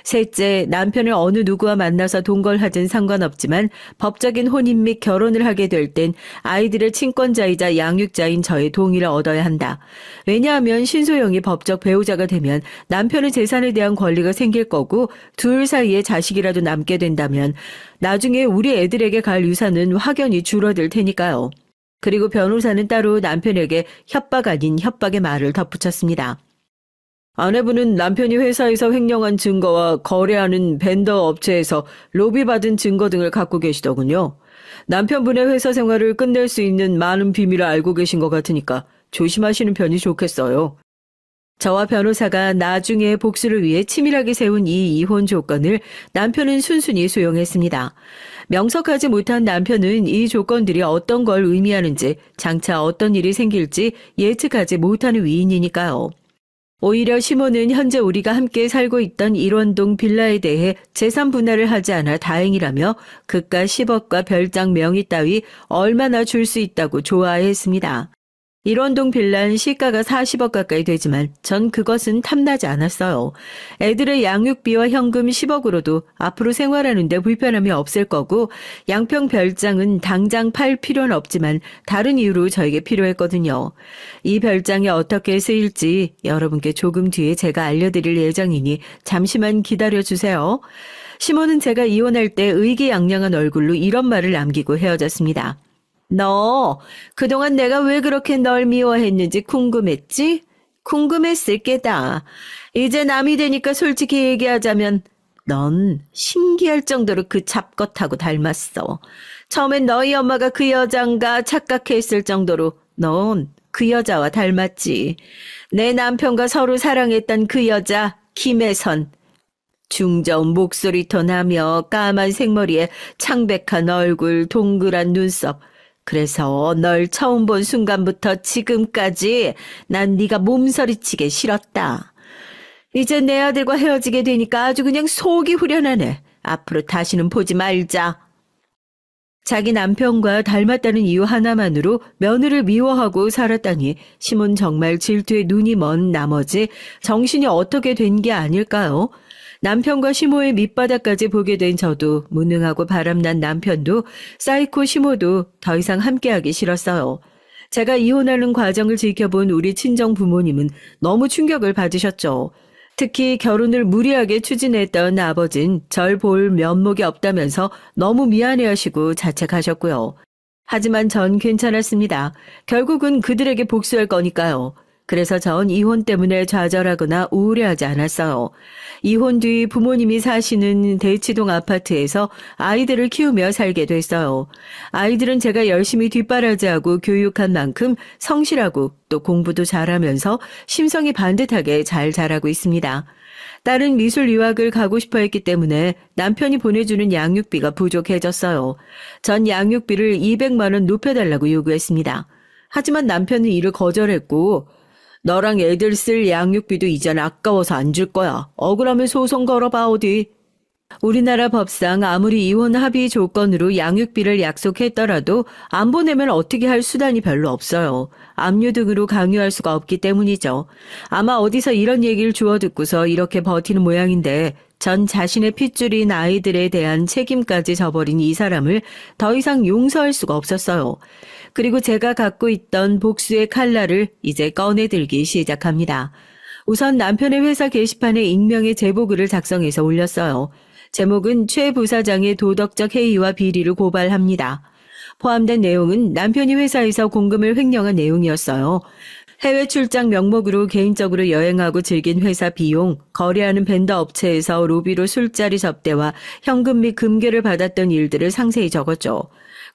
셋째, 남편을 어느 누구와 만나서 동거하든 상관없지만 법적인 혼인 및 결혼을 하게 될 땐 아이들의 친권자이자 양육자인 저의 동의를 얻어야 한다. 왜냐하면 신소영이 법적 배우자가 되면 남편의 재산에 대한 권리가 생길 거고 둘 사이에 자식이라도 남게 된다면 나중에 우리 애들에게 갈 유산은 확연히 줄어들 테니까요. 그리고 변호사는 따로 남편에게 협박 아닌 협박의 말을 덧붙였습니다. 아내분은 남편이 회사에서 횡령한 증거와 거래하는 벤더 업체에서 로비받은 증거 등을 갖고 계시더군요. 남편분의 회사 생활을 끝낼 수 있는 많은 비밀을 알고 계신 것 같으니까 조심하시는 편이 좋겠어요. 저와 변호사가 나중에 복수를 위해 치밀하게 세운 이 이혼 조건을 남편은 순순히 수용했습니다. 명석하지 못한 남편은 이 조건들이 어떤 걸 의미하는지, 장차 어떤 일이 생길지 예측하지 못하는 위인이니까요. 오히려 시모는 현재 우리가 함께 살고 있던 일원동 빌라에 대해 재산 분할을 하지 않아 다행이라며 그가 10억과 별장 명의 따위 얼마나 줄 수 있다고 좋아했습니다. 일원동 빌라는 시가가 40억 가까이 되지만 전 그것은 탐나지 않았어요. 애들의 양육비와 현금 10억으로도 앞으로 생활하는 데 불편함이 없을 거고 양평 별장은 당장 팔 필요는 없지만 다른 이유로 저에게 필요했거든요. 이 별장이 어떻게 쓰일지 여러분께 조금 뒤에 제가 알려드릴 예정이니 잠시만 기다려주세요. 시모는 제가 이혼할 때 의기양양한 얼굴로 이런 말을 남기고 헤어졌습니다. 너 그동안 내가 왜 그렇게 널 미워했는지 궁금했지? 궁금했을 게다. 이제 남이 되니까 솔직히 얘기하자면 넌 신기할 정도로 그 잡것하고 닮았어. 처음엔 너희 엄마가 그 여잔가 착각했을 정도로 넌 그 여자와 닮았지. 내 남편과 서로 사랑했던 그 여자 김혜선. 중저음 목소리 톤하며 까만 생머리에 창백한 얼굴, 동그란 눈썹. 그래서 널 처음 본 순간부터 지금까지 난 네가 몸서리치게 싫었다. 이제 내 아들과 헤어지게 되니까 아주 그냥 속이 후련하네. 앞으로 다시는 보지 말자. 자기 남편과 닮았다는 이유 하나만으로 며느리를 미워하고 살았다니 시몬 정말 질투에 눈이 먼 나머지 정신이 어떻게 된 게 아닐까요? 남편과 시모의 밑바닥까지 보게 된 저도 무능하고 바람난 남편도 사이코 시모도 더 이상 함께하기 싫었어요. 제가 이혼하는 과정을 지켜본 우리 친정 부모님은 너무 충격을 받으셨죠. 특히 결혼을 무리하게 추진했던 아버진 절 볼 면목이 없다면서 너무 미안해하시고 자책하셨고요. 하지만 전 괜찮았습니다. 결국은 그들에게 복수할 거니까요. 그래서 전 이혼 때문에 좌절하거나 우울해하지 않았어요. 이혼 뒤 부모님이 사시는 대치동 아파트에서 아이들을 키우며 살게 됐어요. 아이들은 제가 열심히 뒷바라지하고 교육한 만큼 성실하고 또 공부도 잘하면서 심성이 반듯하게 잘 자라고 있습니다. 딸은 미술 유학을 가고 싶어 했기 때문에 남편이 보내주는 양육비가 부족해졌어요. 전 양육비를 200만 원 높여달라고 요구했습니다. 하지만 남편은 이를 거절했고 너랑 애들 쓸 양육비도 이젠 아까워서 안 줄 거야. 억울하면 소송 걸어봐 어디. 우리나라 법상 아무리 이혼 합의 조건으로 양육비를 약속했더라도 안 보내면 어떻게 할 수단이 별로 없어요. 압류 등으로 강요할 수가 없기 때문이죠. 아마 어디서 이런 얘기를 주워 듣고서 이렇게 버티는 모양인데 전 자신의 핏줄인 아이들에 대한 책임까지 져버린 이 사람을 더 이상 용서할 수가 없었어요. 그리고 제가 갖고 있던 복수의 칼날을 이제 꺼내들기 시작합니다. 우선 남편의 회사 게시판에 익명의 제보글을 작성해서 올렸어요. 제목은 최 부사장의 도덕적 해이와 비리를 고발합니다. 포함된 내용은 남편이 회사에서 공금을 횡령한 내용이었어요. 해외 출장 명목으로 개인적으로 여행하고 즐긴 회사 비용, 거래하는 벤더 업체에서 로비로 술자리 접대와 현금 및 금괴를 받았던 일들을 상세히 적었죠.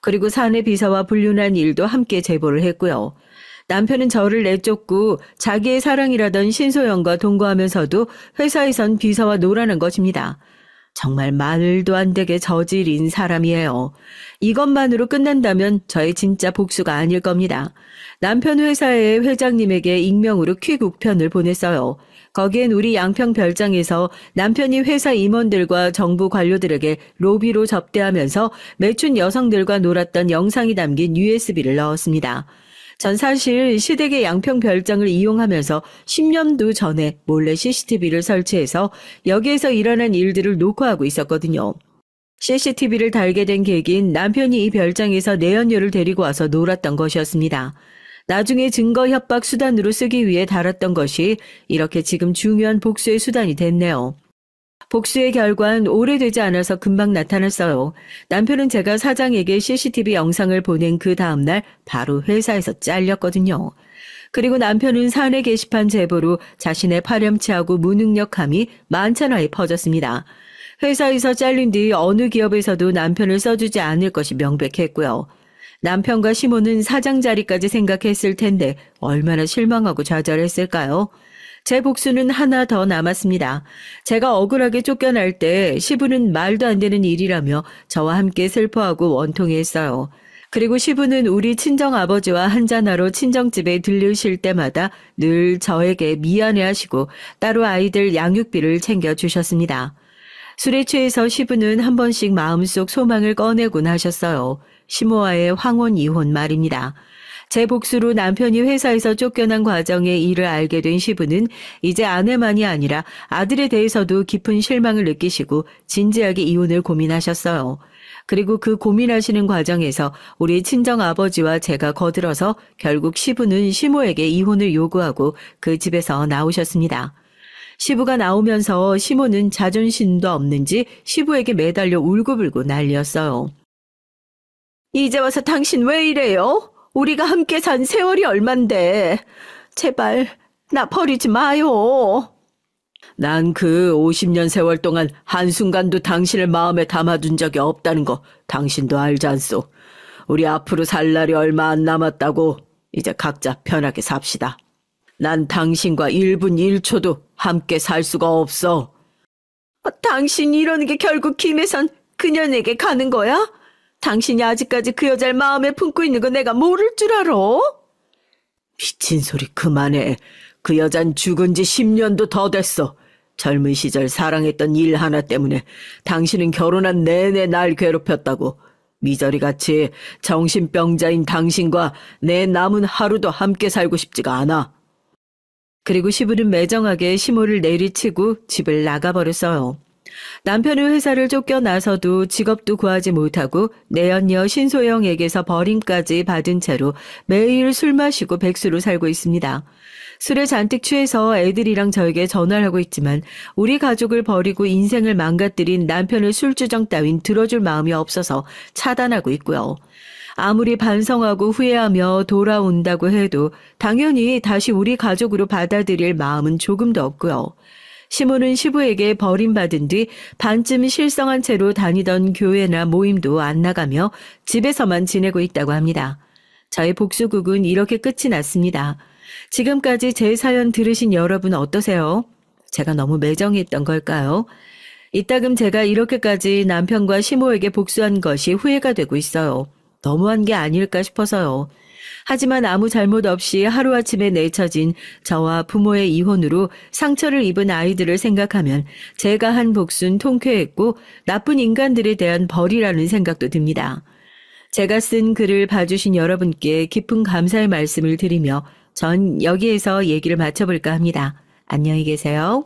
그리고 사내 비서와 불륜한 일도 함께 제보를 했고요. 남편은 저를 내쫓고 자기의 사랑이라던 신소영과 동거하면서도 회사에선 비서와 놀아난 것입니다. 정말 말도 안 되게 저질인 사람이에요. 이것만으로 끝난다면 저의 진짜 복수가 아닐 겁니다. 남편 회사의 회장님에게 익명으로 퀵우편을 보냈어요. 거기엔 우리 양평 별장에서 남편이 회사 임원들과 정부 관료들에게 로비로 접대하면서 매춘 여성들과 놀았던 영상이 담긴 USB를 넣었습니다. 전 사실 시댁의 양평 별장을 이용하면서 10년도 전에 몰래 CCTV를 설치해서 여기에서 일어난 일들을 녹화하고 있었거든요. CCTV를 달게 된 계기인 남편이 이 별장에서 내연녀를 데리고 와서 놀았던 것이었습니다. 나중에 증거 협박 수단으로 쓰기 위해 달았던 것이 이렇게 지금 중요한 복수의 수단이 됐네요. 복수의 결과는 오래되지 않아서 금방 나타났어요. 남편은 제가 사장에게 CCTV 영상을 보낸 그 다음날 바로 회사에서 잘렸거든요. 그리고 남편은 사내 게시판 제보로 자신의 파렴치하고 무능력함이 만천하에 퍼졌습니다. 회사에서 잘린 뒤 어느 기업에서도 남편을 써주지 않을 것이 명백했고요. 남편과 시모는 사장 자리까지 생각했을 텐데 얼마나 실망하고 좌절했을까요? 제 복수는 하나 더 남았습니다. 제가 억울하게 쫓겨날 때 시부는 말도 안 되는 일이라며 저와 함께 슬퍼하고 원통했어요. 그리고 시부는 우리 친정아버지와 한잔하러 친정집에 들르실 때마다 늘 저에게 미안해하시고 따로 아이들 양육비를 챙겨주셨습니다. 술에 취해서 시부는 한 번씩 마음속 소망을 꺼내곤 하셨어요. 시모와의 황혼 이혼 말입니다. 제 복수로 남편이 회사에서 쫓겨난 과정의 일을 알게 된 시부는 이제 아내만이 아니라 아들에 대해서도 깊은 실망을 느끼시고 진지하게 이혼을 고민하셨어요. 그리고 그 고민하시는 과정에서 우리 친정아버지와 제가 거들어서 결국 시부는 시모에게 이혼을 요구하고 그 집에서 나오셨습니다. 시부가 나오면서 시모는 자존심도 없는지 시부에게 매달려 울고불고 난리였어요. 이제 와서 당신 왜 이래요? 우리가 함께 산 세월이 얼만데. 제발 나 버리지 마요. 난 그 50년 세월 동안 한순간도 당신을 마음에 담아둔 적이 없다는 거 당신도 알지 않소. 우리 앞으로 살 날이 얼마 안 남았다고. 이제 각자 편하게 삽시다. 난 당신과 1분 1초도 함께 살 수가 없어. 당신이 이러는 게 결국 김혜선 그녀에게 가는 거야? 당신이 아직까지 그 여자를 마음에 품고 있는 거 내가 모를 줄 알아? 미친 소리 그만해. 그 여잔 죽은 지 10년도 더 됐어. 젊은 시절 사랑했던 일 하나 때문에 당신은 결혼한 내내 날 괴롭혔다고. 미저리같이 정신병자인 당신과 내 남은 하루도 함께 살고 싶지가 않아. 그리고 시부는 매정하게 시모를 내리치고 집을 나가버렸어요. 남편은 회사를 쫓겨나서도 직업도 구하지 못하고 내연녀 신소영에게서 버림까지 받은 채로 매일 술 마시고 백수로 살고 있습니다. 술에 잔뜩 취해서 애들이랑 저에게 전화를 하고 있지만 우리 가족을 버리고 인생을 망가뜨린 남편의 술주정 따윈 들어줄 마음이 없어서 차단하고 있고요. 아무리 반성하고 후회하며 돌아온다고 해도 당연히 다시 우리 가족으로 받아들일 마음은 조금도 없고요. 시모는 시부에게 버림받은 뒤 반쯤 실성한 채로 다니던 교회나 모임도 안 나가며 집에서만 지내고 있다고 합니다. 저의 복수극은 이렇게 끝이 났습니다. 지금까지 제 사연 들으신 여러분 어떠세요? 제가 너무 매정했던 걸까요? 이따금 제가 이렇게까지 남편과 시모에게 복수한 것이 후회가 되고 있어요. 너무한 게 아닐까 싶어서요. 하지만 아무 잘못 없이 하루아침에 내쳐진 저와 부모의 이혼으로 상처를 입은 아이들을 생각하면 제가 한 복수는 통쾌했고 나쁜 인간들에 대한 벌이라는 생각도 듭니다. 제가 쓴 글을 봐주신 여러분께 깊은 감사의 말씀을 드리며 전 여기에서 얘기를 마쳐볼까 합니다. 안녕히 계세요.